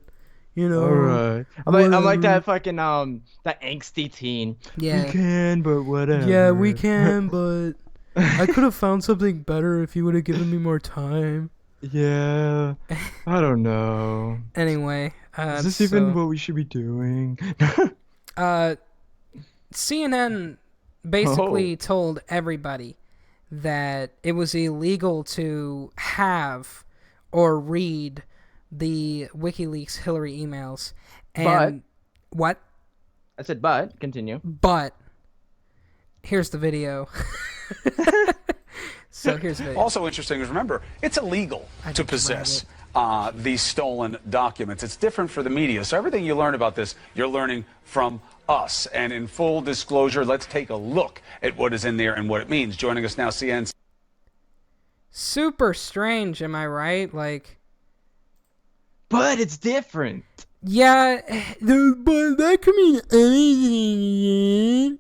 alright. I'm like that fucking that angsty teen. Yeah. We can, but whatever. Yeah, we can, but I could have found something better if you would have given me more time. Yeah, I don't know. Anyway, Is this even what we should be doing? uh, CNN Oh, basically told everybody that it was illegal to have or read the WikiLeaks Hillary emails. but And what? I said, but continue. But here's the video. So here's the video. Also interesting is, remember, it's illegal to possess these stolen documents. It's different for the media. So everything you learn about this, you're learning from us. And in full disclosure, let's take a look at what is in there and what it means. Joining us now, CN. Super strange, am I right? Like, But it's different. yeah, but that could mean anything.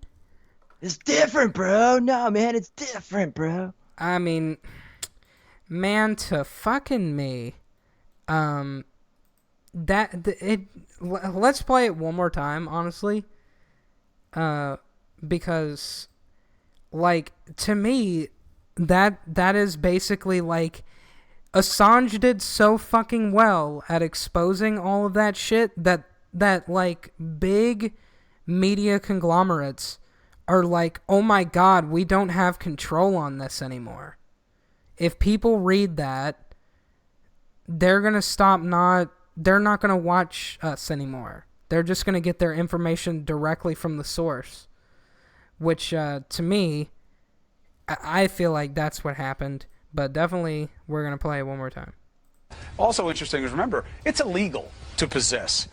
It's different, bro. No, man, it's different, bro. I mean, man, to fucking me. Let's play it one more time, honestly. Because, like, to me, that is basically like Assange did so fucking well at exposing all of that shit that like big media conglomerates are like, oh my god, we don't have control on this anymore. If people read that, they're gonna they're not gonna watch us anymore. They're just gonna get their information directly from the source. Which, to me, I feel like that's what happened. But definitely, we're gonna play it one more time. Also interesting is, remember, it's illegal to possess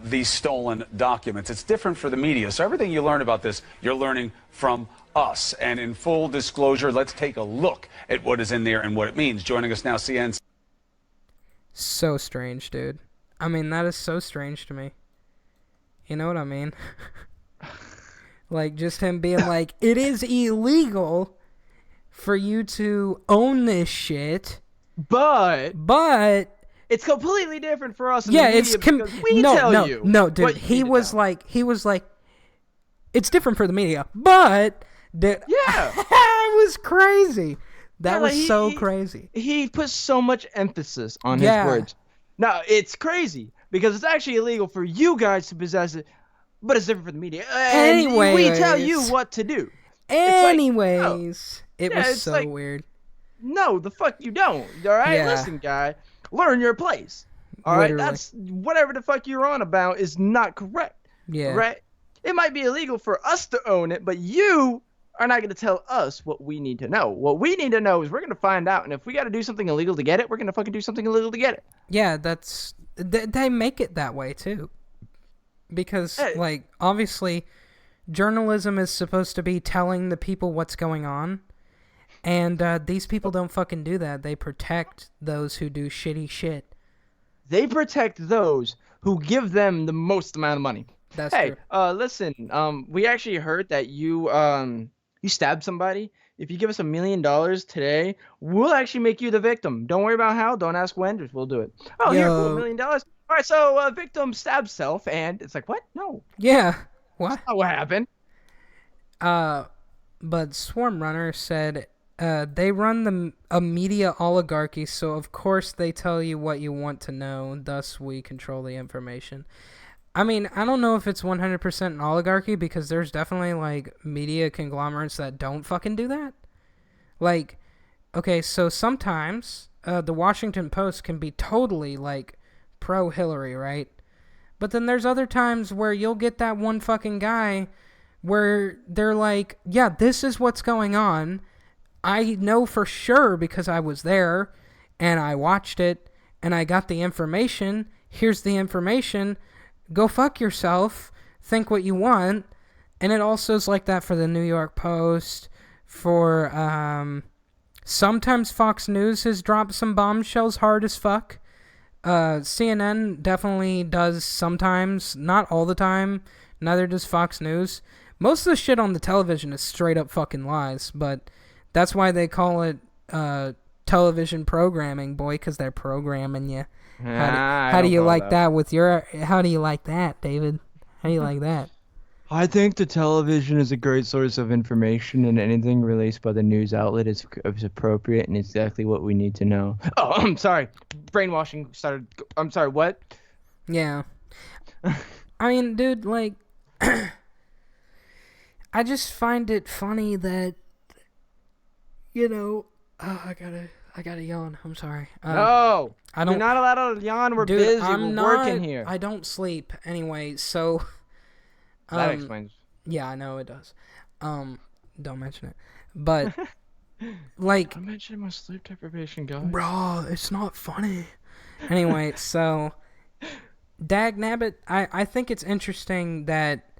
these stolen documents. It's different for the media. So everything you learn about this, you're learning from us. And in full disclosure, let's take a look at what is in there and what it means. Joining us now, CN. So strange, dude. I mean, that is so strange to me. You know what I mean? Like, just him being like, it is illegal for you to own this shit, But but it's completely different for us. In yeah, the it's media because we tell you. no, dude. what you He need to was know. like, it's different for the media, but Yeah. it was crazy. That Yeah, was like, so crazy. He puts so much emphasis on Yeah. his words. Now, it's crazy because it's actually illegal for you guys to possess it, but it's different for the media. And we tell you Anyways. what to do. It's like, Anyways, it yeah, was it's so like- weird. no, the fuck you don't. All right, Yeah. listen, guy, learn your place. All right, Literally. that's whatever the fuck you're on about is not correct. Yeah. Right? It might be illegal for us to own it, but you are not going to tell us what we need to know. What we need to know is we're going to find out, and if we got to do something illegal to get it, we're going to fucking do something illegal to get it. Yeah, they make it that way too. Because, Hey. like, obviously, journalism is supposed to be telling the people what's going on. And these people don't fucking do that. They protect those who do shitty shit. They protect those who give them the most amount of money. That's Hey, true. listen, we actually heard that you stabbed somebody. If you give us $1 million today, we'll actually make you the victim. Don't worry about how. Don't ask when. Just we'll do it. Oh, here, cool, $1 million. All right, so victim stabs self, and it's like, what? No, Yeah. What? that's not what happened. But Swarm Runner said they run a media oligarchy, so of course they tell you what you want to know, thus we control the information. I mean, I don't know if it's 100% an oligarchy, because there's definitely, like, media conglomerates that don't fucking do that. Like, okay, so sometimes the Washington Post can be totally, like, pro-Hillary, right? But then there's other times where you'll get that one fucking guy where they're like, yeah, this is what's going on. I know for sure because I was there and I watched it and I got the information. Here's the information. Go fuck yourself. Think what you want. And it also is like that for the New York Post. For sometimes Fox News has dropped some bombshells hard as fuck. CNN definitely does sometimes, not all the time. Neither does Fox News. Most of the shit on the television is straight up fucking lies, but that's why they call it television programming, boy, because they're programming you. How do you like that with your? How do you like that, David? How do you like that? I think the television is a great source of information, and anything released by the news outlet is appropriate and exactly what we need to know. Oh, I'm sorry. Brainwashing started. I'm sorry, what? Yeah. I mean, dude, like, I just find it funny that, oh, I gotta yawn. I'm sorry. No! I don't. You're not allowed to yawn. We're Dude, busy. I'm We're working here. I don't sleep anyway, so. That explains. Yeah, I know it does. Don't mention it. But, like... I'm mentioning my sleep deprivation, guys. Bro, it's not funny. Anyway, so... Dagnabbit, I think it's interesting that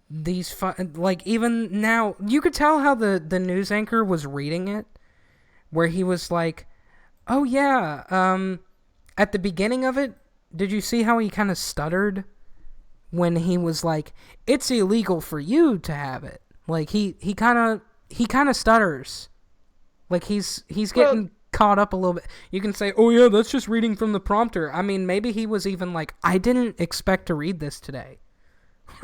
these... like, even now... You could tell how the news anchor was reading it. Where he was like, oh yeah, at the beginning of it, did you see how he kind of stuttered? When he was like, it's illegal for you to have it. Like, he kind of stutters. Like, he's getting caught up a little bit. You can say, oh yeah, that's just reading from the prompter. I mean, maybe he was even like, I didn't expect to read this today.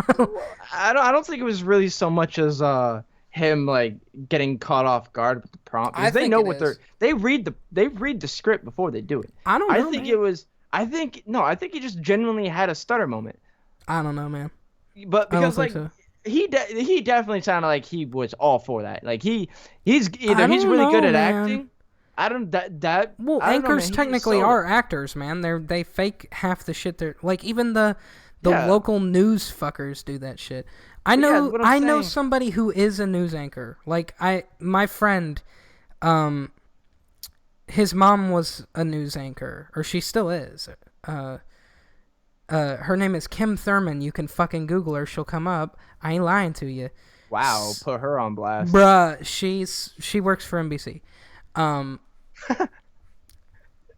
I don't think it was really so much as him like getting caught off guard with the prompt. Because they know what they read the script before they do it. I don't know. I think he just genuinely had a stutter moment. I don't know, man. But because like so. he definitely sounded like he was all for that. Like he's really good at acting. I don't that well, I don't anchors know, technically are actors, man. They fake half the shit. They're like even the local news fuckers do that shit. I know somebody who is a news anchor. Like my friend, his mom was a news anchor, or she still is. Her name is Kim Thurman. You can fucking Google her. She'll come up. I ain't lying to you. Wow, put her on blast. Bruh, she works for NBC.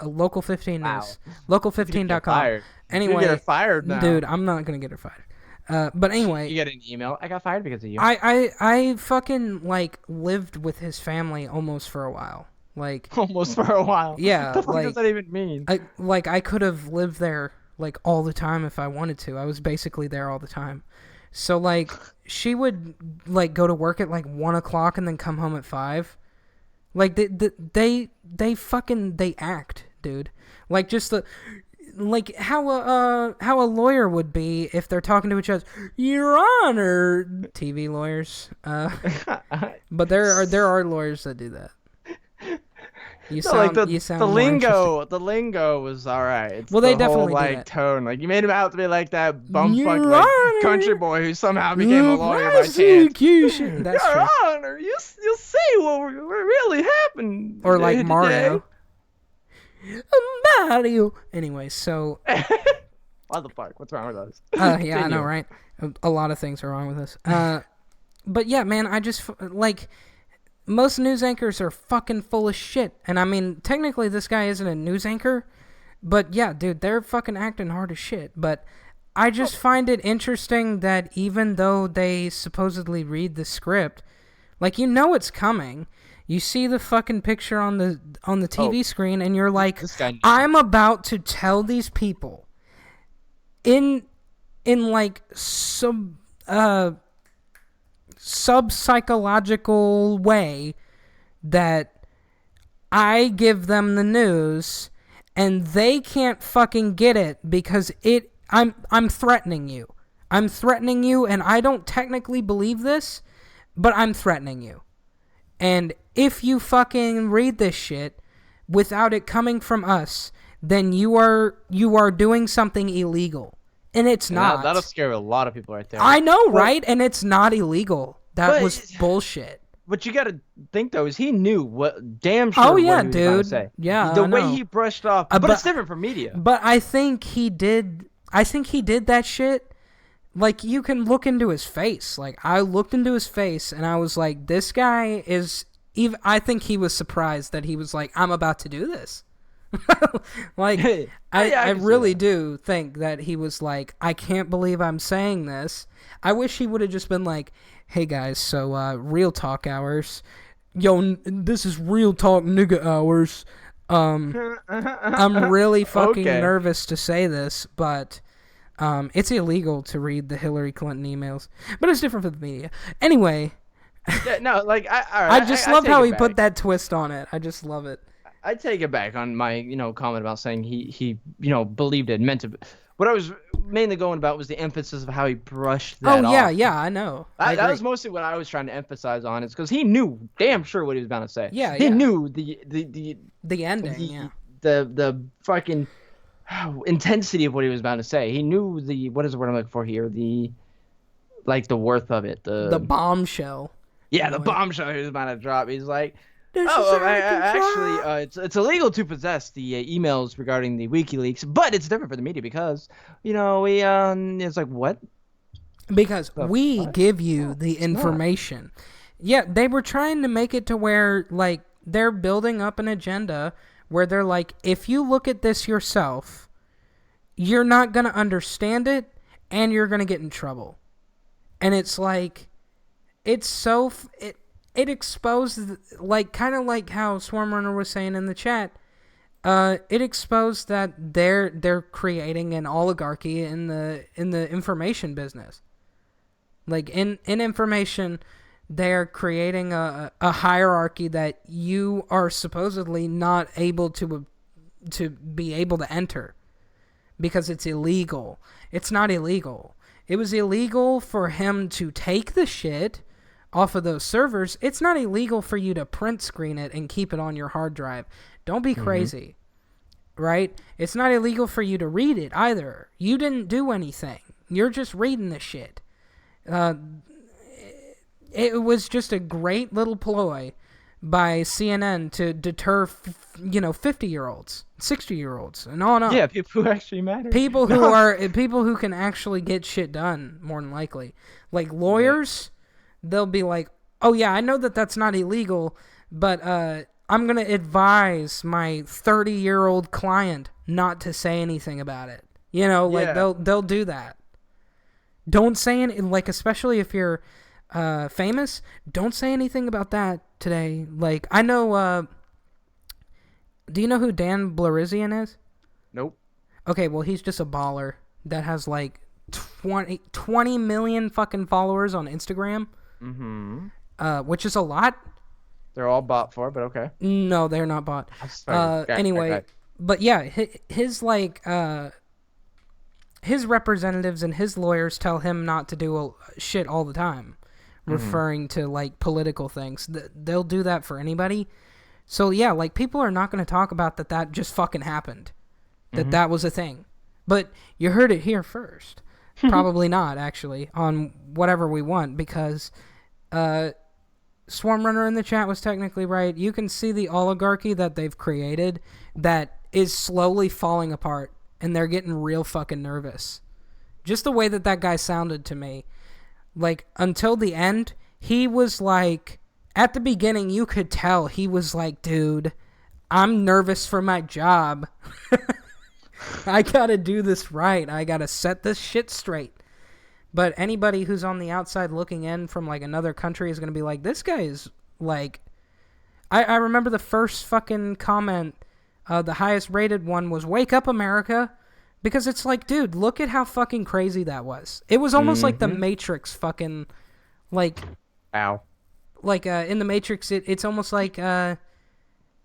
Local 15 wow. news. Local15.com. Anyway, get her fired now. Dude, I'm not gonna get her fired. But anyway, you get an email. I got fired because of you. I fucking like lived with his family almost for a while. Like almost for a while. Yeah. What the fuck does that even mean? I could have lived there like all the time if I wanted to. I was basically there all the time. So like she would like go to work at like 1 o'clock and then come home at 5. Like they act, dude. Like just like how a lawyer would be if they're talking to each other. Your Honor, TV lawyers. But there are lawyers that do that. The lingo was all right. It's well, they definitely whole, do like that. tone. Like you made him out to be like that bumfuck like country boy who somehow became a lawyer by chance. That's Your true. Honor, you see what really happened. Or like today. Mario. Mario. Anyway, so. What the fuck? What's wrong with us? Yeah, I know, right? A lot of things are wrong with us. But yeah, man, I just like. Most news anchors are fucking full of shit. And I mean, technically this guy isn't a news anchor. But yeah, dude, they're fucking acting hard as shit. But I just find it interesting that even though they supposedly read the script, like it's coming. You see the fucking picture on the TV screen and you're like, I'm about to tell these people in like sub-psychological way that I give them the news and they can't fucking get it because I'm threatening you. I'm threatening you and I don't technically believe this, but I'm threatening you. And if you fucking read this shit without it coming from us, then you are doing something illegal. And it's not. That'll scare a lot of people right there. I know, right? And it's not illegal. That was bullshit. What you gotta think though is he knew what damn sure. Oh yeah, what he was dude. about to say. Yeah, the way he brushed off, but it's different from media. But I think he did. I think he did that shit. Like you can look into his face. Like I looked into his face and I was like, this guy is. Even I think he was surprised that he was like, I'm about to do this. Like I really do think that he was like, I can't believe I'm saying this. I wish he would have just been like, hey guys, so real talk hours. Yo, this is real talk nigga hours. I'm really fucking nervous to say this, but It's illegal to read the Hillary Clinton emails, but it's different for the media. Anyway, Yeah, no, like all right, I just love take how it he back. put that twist on it. I just love it. I take it back on my, comment about saying he believed it, meant to. What I was mainly going about was the emphasis of how he brushed that Oh yeah, off. yeah, I know. I That agree. was mostly what I was trying to emphasize on, is because he knew damn sure what he was about to say. Yeah, He yeah. knew The ending, yeah. the fucking intensity of what he was about to say. He knew what is the word I'm looking for here? The worth of it. The bombshell. Yeah, the Anyway. bombshell he was about to drop. He's like, This is oh, out of actually, control. it's illegal to possess the emails regarding the WikiLeaks, but it's different for the media because, we it's like, what? Because The we fuck? give you No, the it's not. information. Yeah, they were trying to make it to where, like, they're building up an agenda where they're like, if you look at this yourself, you're not going to understand it and you're going to get in trouble. And it's like, it's so, it exposed, like, kind of like how Swarmrunner was saying in the chat, it exposed that they're creating an oligarchy in the information business. Like in information, they're creating a hierarchy that you are supposedly not able to be able to enter because it's illegal. It's not illegal. It was illegal for him to take the shit off of those servers. It's not illegal for you to print screen it and keep it on your hard drive. Don't be crazy. Right? It's not illegal for you to read it either. You didn't do anything. You're just reading the shit. It was just a great little ploy by CNN to deter, 50-year-olds, 60-year-olds, and on. Yeah, people who actually matter. People who can actually get shit done, more than likely. Like lawyers, they'll be like, "Oh yeah, I know that that's not illegal, but I'm gonna advise my 30-year-old client not to say anything about it." Like they'll do that. Don't say anything, like, especially if you're famous, don't say anything about that today. Like, I know, do you know who Dan Blarizian is? Nope. Okay, well, he's just a baller that has, like, 20 million fucking followers on Instagram. Mm-hmm. Which is a lot. They're all bought for, but okay. No, they're not bought. Anyway, Okay. but yeah, his his representatives and his lawyers tell him not to do shit all the time, referring to, like, political things. They'll do that for anybody. So yeah, like, people are not going to talk about that just fucking happened, that was a thing. But you heard it here first. Probably not, actually, on Whatever We Want, because Swarmrunner in the chat was technically right. You can see the oligarchy that they've created that is slowly falling apart, and they're getting real fucking nervous. Just the way that guy sounded to me. Like, until the end, he was like, at the beginning, you could tell he was like, dude, I'm nervous for my job. I gotta do this right. I gotta set this shit straight. But anybody who's on the outside looking in from, like, another country is gonna be like, this guy is, like... I remember the first fucking comment, the highest rated one was, "Wake up, America." Because it's like, dude, look at how fucking crazy that was. It was almost like the Matrix fucking, like... Ow. Like, in the Matrix, it's almost like,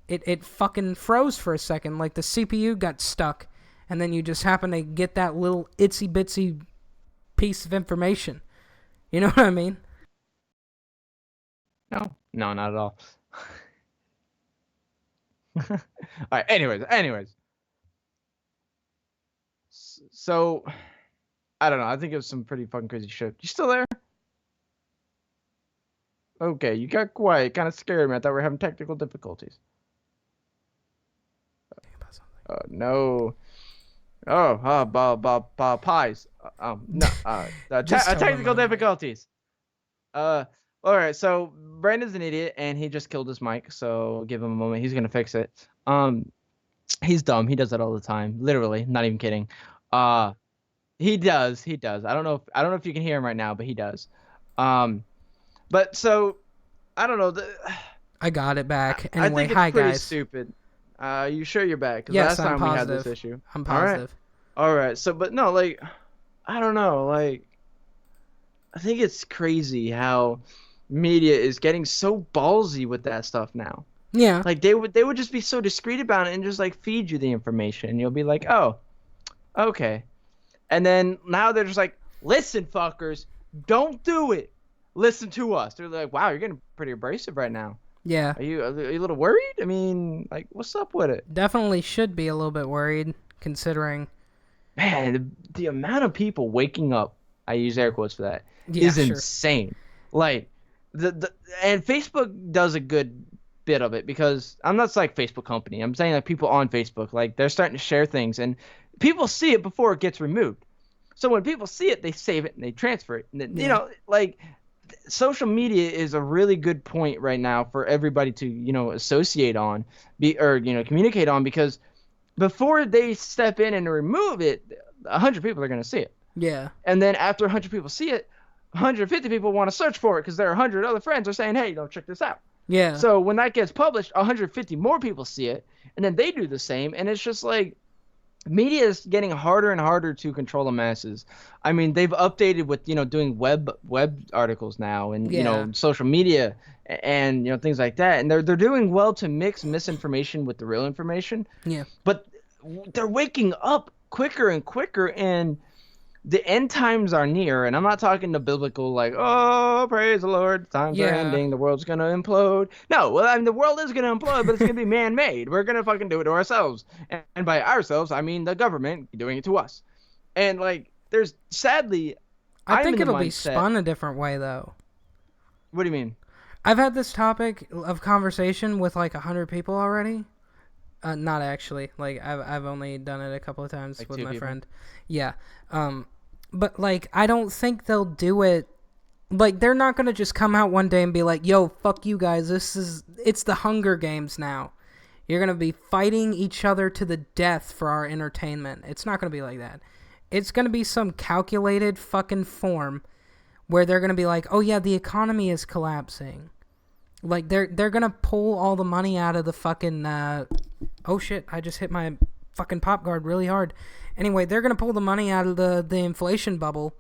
it fucking froze for a second. Like, the CPU got stuck, and then you just happen to get that little itsy-bitsy piece of information. You know what I mean? No, not at all. All right. Anyways. So, I don't know. I think it was some pretty fucking crazy shit. You still there? Okay, you got quiet. Kind of scared me. I thought we were having technical difficulties. No. Pies. No. Technical difficulties. All right. So Brandon's an idiot, and he just killed his mic. So give him a moment. He's gonna fix it. He's dumb. He does that all the time. Literally, not even kidding. He does. I don't know if you can hear him right now, but he does. But so I don't know. I got it back. I Anyway, think it's hi pretty guys. stupid. You sure you're back? 'Cause Yes, last I'm time positive. we had this issue. I'm positive. All right. So, but no, like, I don't know, like, I think it's crazy how media is getting so ballsy with that stuff now. Yeah. Like they would just be so discreet about it and just like feed you the information and you'll be like, "Oh, okay." And then now they're just like, "Listen, fuckers, don't do it. Listen to us." They're like, "Wow, you're getting pretty abrasive right now. Yeah. Are you a little worried? I mean, like, what's up with it?" Definitely should be a little bit worried considering. Man, the amount of people waking up, I use air quotes for that, Yeah, is sure. insane. Like the and Facebook does a good bit of it because I'm not like Facebook company. I'm saying like people on Facebook, like they're starting to share things and people see it before it gets removed. So when people see it, they save it and they transfer it. And then, Yeah. like social media is a really good point right now for everybody to, associate on, communicate on because before they step in and remove it, 100 people are going to see it. Yeah. And then after 100 people see it, 150 people want to search for it because their 100 other friends are saying, "Hey, check this out." Yeah. So when that gets published, 150 more people see it, and then they do the same, and it's just like media is getting harder and harder to control the masses. I mean, they've updated with doing web articles now, and Yeah. social media and things like that, and they're doing well to mix misinformation with the real information. Yeah. But they're waking up quicker and quicker, and the end times are near, and I'm not talking the biblical like, "Oh, praise the Lord, times are Yeah. ending, the world's gonna implode." No, well, I mean the world is gonna implode, but it's gonna be man-made. We're gonna fucking do it to ourselves, and by ourselves, I mean the government doing it to us. And like, there's sadly, I I'm think in the it'll be mindset- spun a different way though. What do you mean? I've had this topic of conversation with like 100 people already. Not actually. Like I've only done it a couple of times Like with 2 my people? friend. Yeah. But like I don't think they'll do it. Like they're not gonna just come out one day and be like, "Yo, fuck you guys. It's the Hunger Games now. You're gonna be fighting each other to the death for our entertainment." It's not gonna be like that. It's gonna be some calculated fucking form where they're gonna be like, "Oh yeah, the economy is collapsing." Like they're gonna pull all the money out of the fucking oh shit, I just hit my fucking pop guard really hard. Anyway, they're gonna pull the money out of the inflation bubble.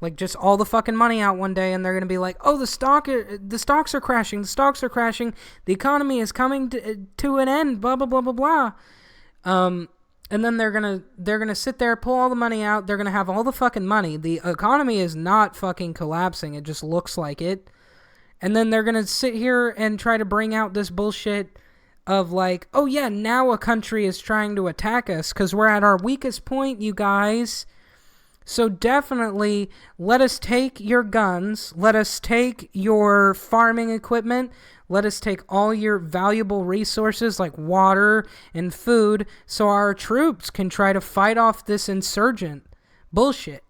Like just all the fucking money out one day and they're gonna be like, "Oh, the stocks are crashing, the economy is coming to an end, blah blah blah blah blah." And then they're gonna sit there, pull all the money out, they're gonna have all the fucking money. The economy is not fucking collapsing, it just looks like it. And then they're going to sit here and try to bring out this bullshit of like, "Oh yeah, now a country is trying to attack us because we're at our weakest point, you guys. So definitely let us take your guns, let us take your farming equipment, let us take all your valuable resources like water and food so our troops can try to fight off this insurgent." Bullshit.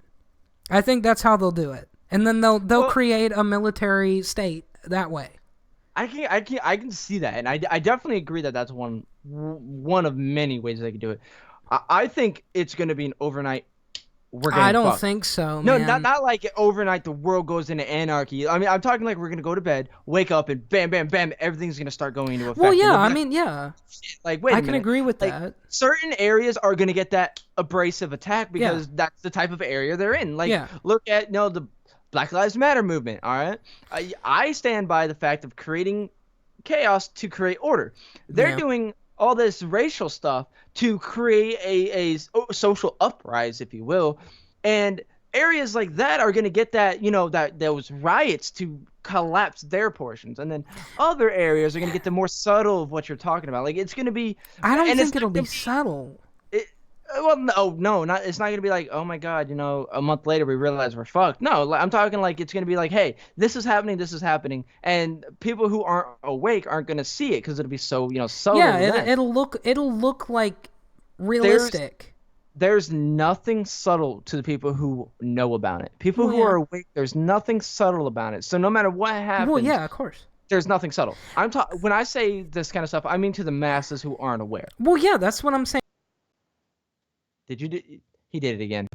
I think that's how they'll do it. And then they'll create a military state that way. I can see that, and I definitely agree that that's one of many ways they could do it. I think it's going to be an overnight. I don't fucked. think so, No, man. not like overnight the world goes into anarchy. I mean, I'm talking like we're gonna go to bed, wake up, and bam, bam, bam, everything's gonna start going into effect. Well, And yeah, we'll be I like, mean, yeah. like wait, I a can minute. agree with Like, that. certain areas are gonna get that abrasive attack because that's the type of area they're in. Like, Yeah. look at the Black Lives Matter movement. All right, I stand by the fact of creating chaos to create order. They're Yeah. doing all this racial stuff to create a social uprise, if you will, and areas like that are going to get that those riots to collapse their portions, and then other areas are going to get the more subtle of what you're talking about. Like, it's going to be. I don't and think it's it'll not be gonna subtle. Well, no, not. It's not going to be like, "Oh my God, a month later we realize we're fucked." No, I'm talking like it's going to be like, "Hey, this is happening," and people who aren't awake aren't going to see it because it'll be so subtle. Yeah, to them. it'll look like realistic. There's nothing subtle to the people who know about it. People Well, who yeah. are awake, there's nothing subtle about it. So no matter what happens, Well, yeah, of course. there's nothing subtle. When I say this kind of stuff, I mean to the masses who aren't aware. Well, yeah, that's what I'm saying. He did it again.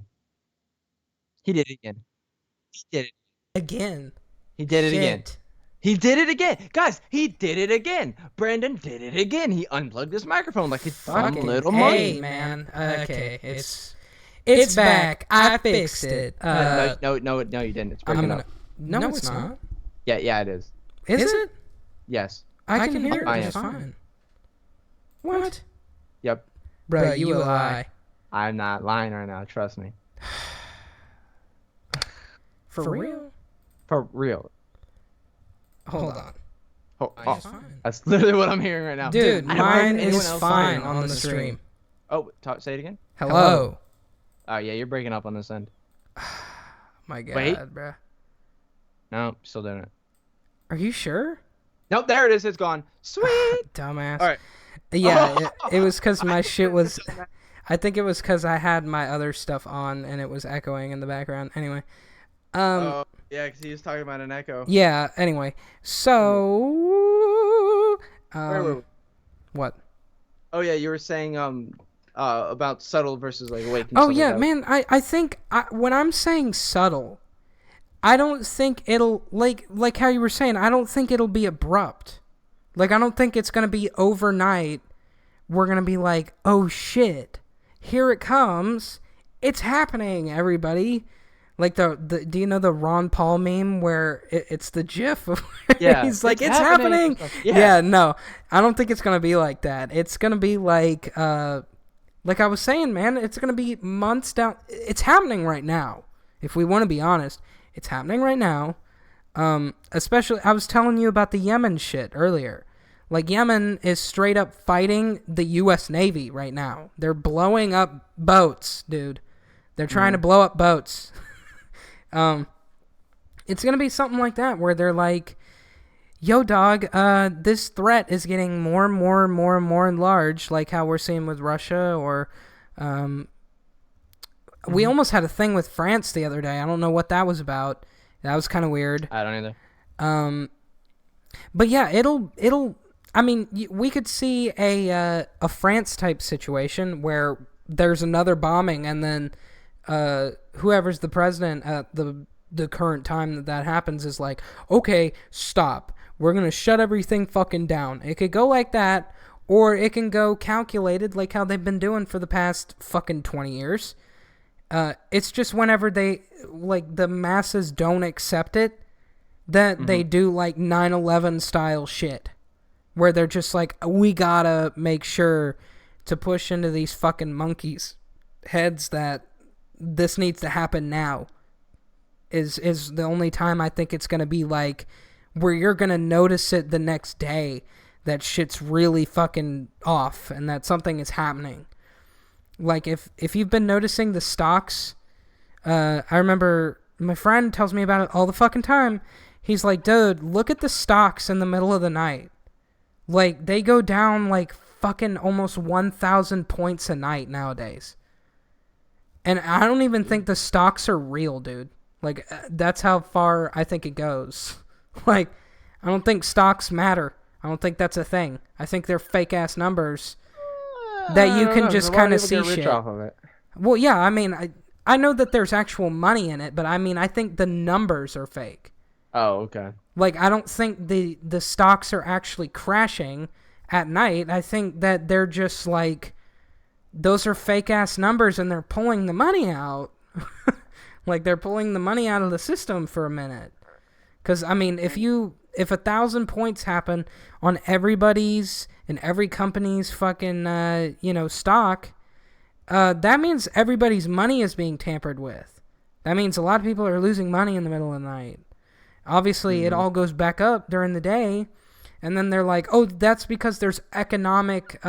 He did it again. He did it. Again. He did it again. Shit. He did it again. Guys, he did it again. Brandon did it again. He unplugged his microphone like a Fucking little hey, monkey. man. Okay, It's back. I fixed it. No, you didn't. It's breaking up. No, it's not. Yeah, it is. Is it? Yes. I can hear I it am. just fine. What? Yep. Bro, you lie. I'm not lying right now. Trust me. For real? For real. Hold on. Oh, Fine. that's literally what I'm hearing right now. Dude, I don't hear mine anyone is else fine saying on the stream. Oh, say it again. Hello. Oh yeah, you're breaking up on this end. My God, Wait. bruh. No, still doing it. Are you sure? Nope, there it is. It's gone. Sweet. Dumbass. All right. Yeah, it was because my shit was... I think it was because I had my other stuff on and it was echoing in the background. Anyway. Yeah, because he was talking about an echo. Yeah, anyway. So... Wait. What? Oh yeah, you were saying about subtle versus like awake. Oh yeah, man. I think when I'm saying subtle, I don't think it'll like how you were saying. I don't think it'll be abrupt. Like I don't think it's gonna be overnight. We're gonna be like, oh shit, here it comes. It's happening, everybody. Like the do you know the Ron Paul meme where it's the GIF of he's like it's happening. Yeah, no, I don't think it's gonna be like that. It's gonna be like I was saying, man, it's gonna be months down. It's happening right now. If we want to be honest, it's happening right now. Especially, I was telling you about the Yemen shit earlier. Like Yemen is straight up fighting the U.S. Navy right now. They're blowing up boats, dude. They're trying to blow up boats. It's gonna be something like that where they're like, yo dog, this threat is getting more and more large, like how we're seeing with Russia, or we almost had a thing with France the other day. I don't know what that was about. That was kind of weird. I don't either. But yeah, it'll I mean, we could see a France type situation where there's another bombing and then whoever's the president at the current time that happens is like, okay, stop. We're going to shut everything fucking down. It could go like that, or it can go calculated like how they've been doing for the past fucking 20 years. It's just whenever they, like, the masses don't accept it, that they do, like, 9/11 style shit. Where they're just like, we gotta make sure to push into these fucking monkeys' heads that this needs to happen now. Is the only time I think it's gonna be like where you're gonna notice it the next day that shit's really fucking off and that something is happening. Like if you've been noticing the stocks, I remember my friend tells me about it all the fucking time. He's like, dude, look at the stocks in the middle of the night. Like, they go down like fucking almost 1,000 points a night nowadays. And I don't even think the stocks are real, dude. Like, that's how far I think it goes. Like, I don't think stocks matter. I don't think that's a thing. I think they're fake-ass numbers that you can just kind of see shit. Off of it. Well, yeah, I mean, I know that there's actual money in it, but I mean, I think the numbers are fake. Oh, okay. Like, I don't think the stocks are actually crashing at night. I think that they're just like, those are fake-ass numbers and they're pulling the money out. Like, they're pulling the money out of the system for a minute. Because, I mean, if 1,000 points happen on everybody's and every company's fucking, stock, that means everybody's money is being tampered with. That means a lot of people are losing money in the middle of the night. Obviously, it all goes back up during the day, and then they're like, oh, that's because there's economic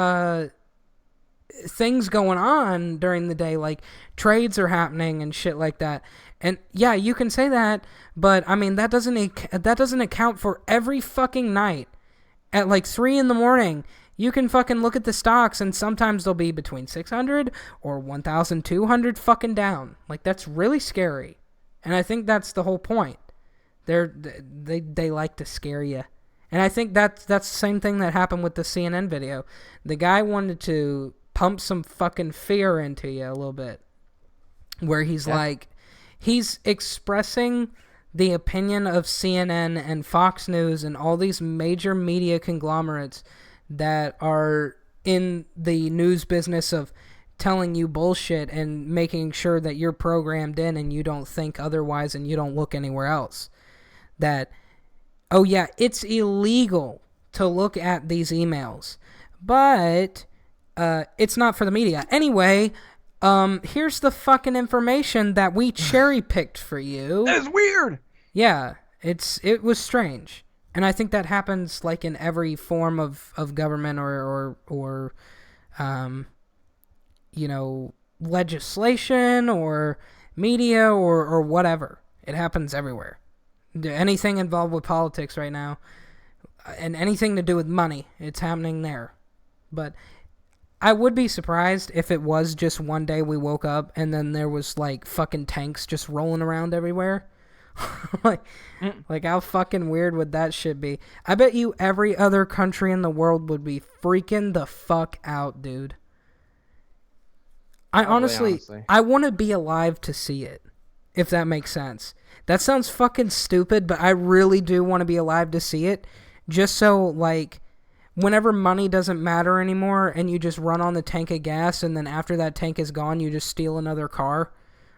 things going on during the day, like trades are happening and shit like that. And yeah, you can say that, but I mean, that doesn't account for every fucking night at like 3 a.m. You can fucking look at the stocks, and sometimes they'll be between 600 or 1,200 fucking down. Like, that's really scary, and I think that's the whole point. They like to scare you. And I think that's the same thing that happened with the CNN video. The guy wanted to pump some fucking fear into you a little bit. Where he's like, he's expressing the opinion of CNN and Fox News and all these major media conglomerates that are in the news business of telling you bullshit and making sure that you're programmed in and you don't think otherwise and you don't look anywhere else. That, oh yeah, it's illegal to look at these emails, but it's not for the media. Anyway, here's the fucking information that we cherry-picked for you. That is weird! Yeah, it was strange. And I think that happens like in every form of government or you know, legislation or media or whatever. It happens everywhere. Anything involved with politics right now and anything to do with money, it's happening there. But I would be surprised if it was just one day we woke up and then there was like fucking tanks just rolling around everywhere. like how fucking weird would that shit be? I bet you every other country in the world would be freaking the fuck out, dude. Honestly, I want to be alive to see it, if that makes sense. That sounds fucking stupid, but I really do want to be alive to see it, just so, like, whenever money doesn't matter anymore and you just run on the tank of gas and then after that tank is gone, you just steal another car.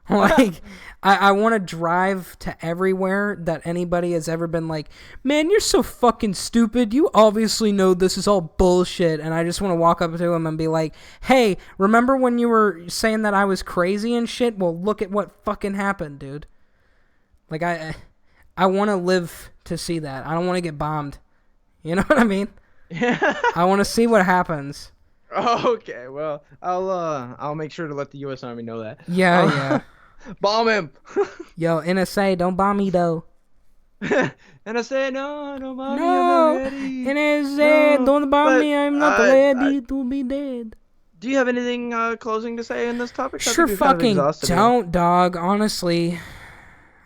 Like, I want to drive to everywhere that anybody has ever been like, man, you're so fucking stupid. You obviously know this is all bullshit. And I just want to walk up to them and be like, hey, remember when you were saying that I was crazy and shit? Well, look at what fucking happened, dude. Like, I want to live to see that. I don't want to get bombed. You know what I mean? I want to see what happens. Okay, well, I'll make sure to let the U.S. Army know that. Yeah. Bomb him! Yo, NSA, don't bomb me, though. NSA, no, don't bomb me, I'm No, not ready. NSA, No, don't bomb but, me, I'm not ready to be dead. Do you have anything closing to say in this topic? I Sure think we've kind of fucking exhausted it. don't, dog. Honestly,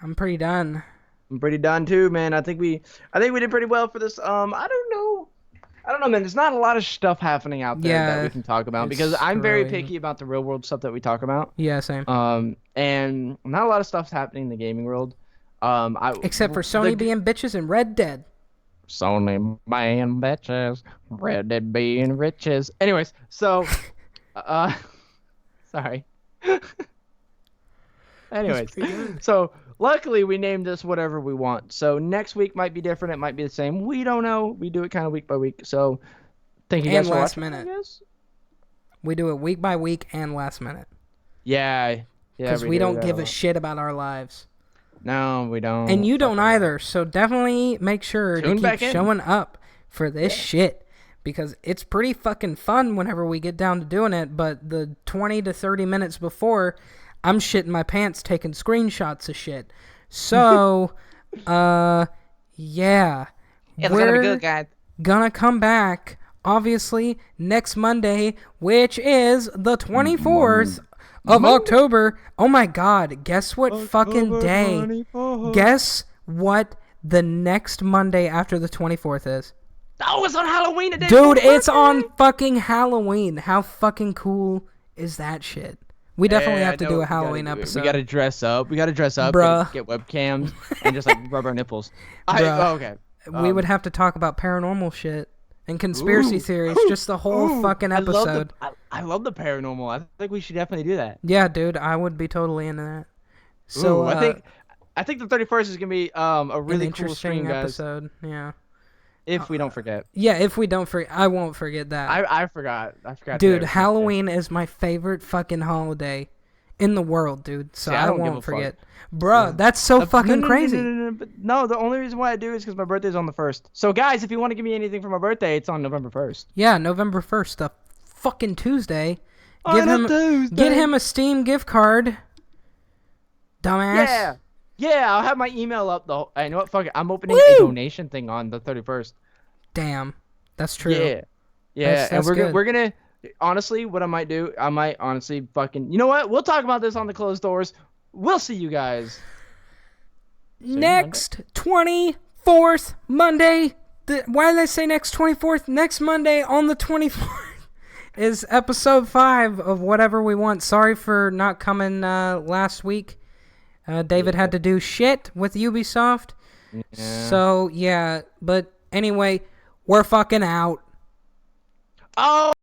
I'm pretty done. I'm pretty done too, man. I think we did pretty well for this. I don't know, man. There's not a lot of stuff happening out there that we can talk about because I'm very picky about the real world stuff that we talk about. Yeah, same. And not a lot of stuff's happening in the gaming world. Except for Sony being bitches and Red Dead. Sony being bitches, Red Dead being riches. Anyways, so, sorry. Anyways, so luckily we named this whatever we want. So next week might be different. It might be the same. We don't know. We do it kind of week by week. So thank you guys for last watching, minute. I guess. We do it week by week and last minute. Yeah. Because we don't give a shit about our lives. No, we don't. And you don't either. So definitely make sure to keep showing up for this shit. Because it's pretty fucking fun whenever we get down to doing it. But the 20 to 30 minutes before, I'm shitting my pants taking screenshots of shit. So, yeah. It's gonna be good, guys. Gonna come back, obviously, next Monday, which is the 24th of October. Oh my god, guess what fucking day? Guess what the next Monday after the 24th is? Oh, it's on Halloween today. Dude, it's on fucking Halloween. How fucking cool is that shit? We definitely have to do a Halloween episode. We gotta dress up. Bruh. Get webcams and just like rub our nipples. Okay. We would have to talk about paranormal shit and conspiracy theories, just the whole fucking episode. I love the paranormal. I think we should definitely do that. Yeah, dude, I would be totally into that. So I think the 31st is gonna be a really cool stream, guys. Episode. Yeah. If we don't forget. Yeah, if we don't forget, I won't forget that. I forgot. Dude, Halloween is my favorite fucking holiday in the world, dude. So I won't forget. Bruh, that's so fucking crazy. No, the only reason why I do is because my birthday's on the 1st. So guys, if you want to give me anything for my birthday, it's on November 1st. Yeah, November 1st, the fucking Tuesday. Get him a Steam gift card. Dumbass. Yeah, I'll have my email up though. I know what? Fuck it. I'm opening a donation thing on the 31st. Damn, that's true. Yeah. That's And we're gonna honestly, what I might do, I might honestly fucking. You know what? We'll talk about this on the closed doors. We'll see you guys next 24th Monday. Why did I say next 24th? Next Monday on the 24th is episode 5 of Whatever We Want. Sorry for not coming last week. David had to do shit with Ubisoft. Yeah. So, yeah. But anyway, we're fucking out. Oh!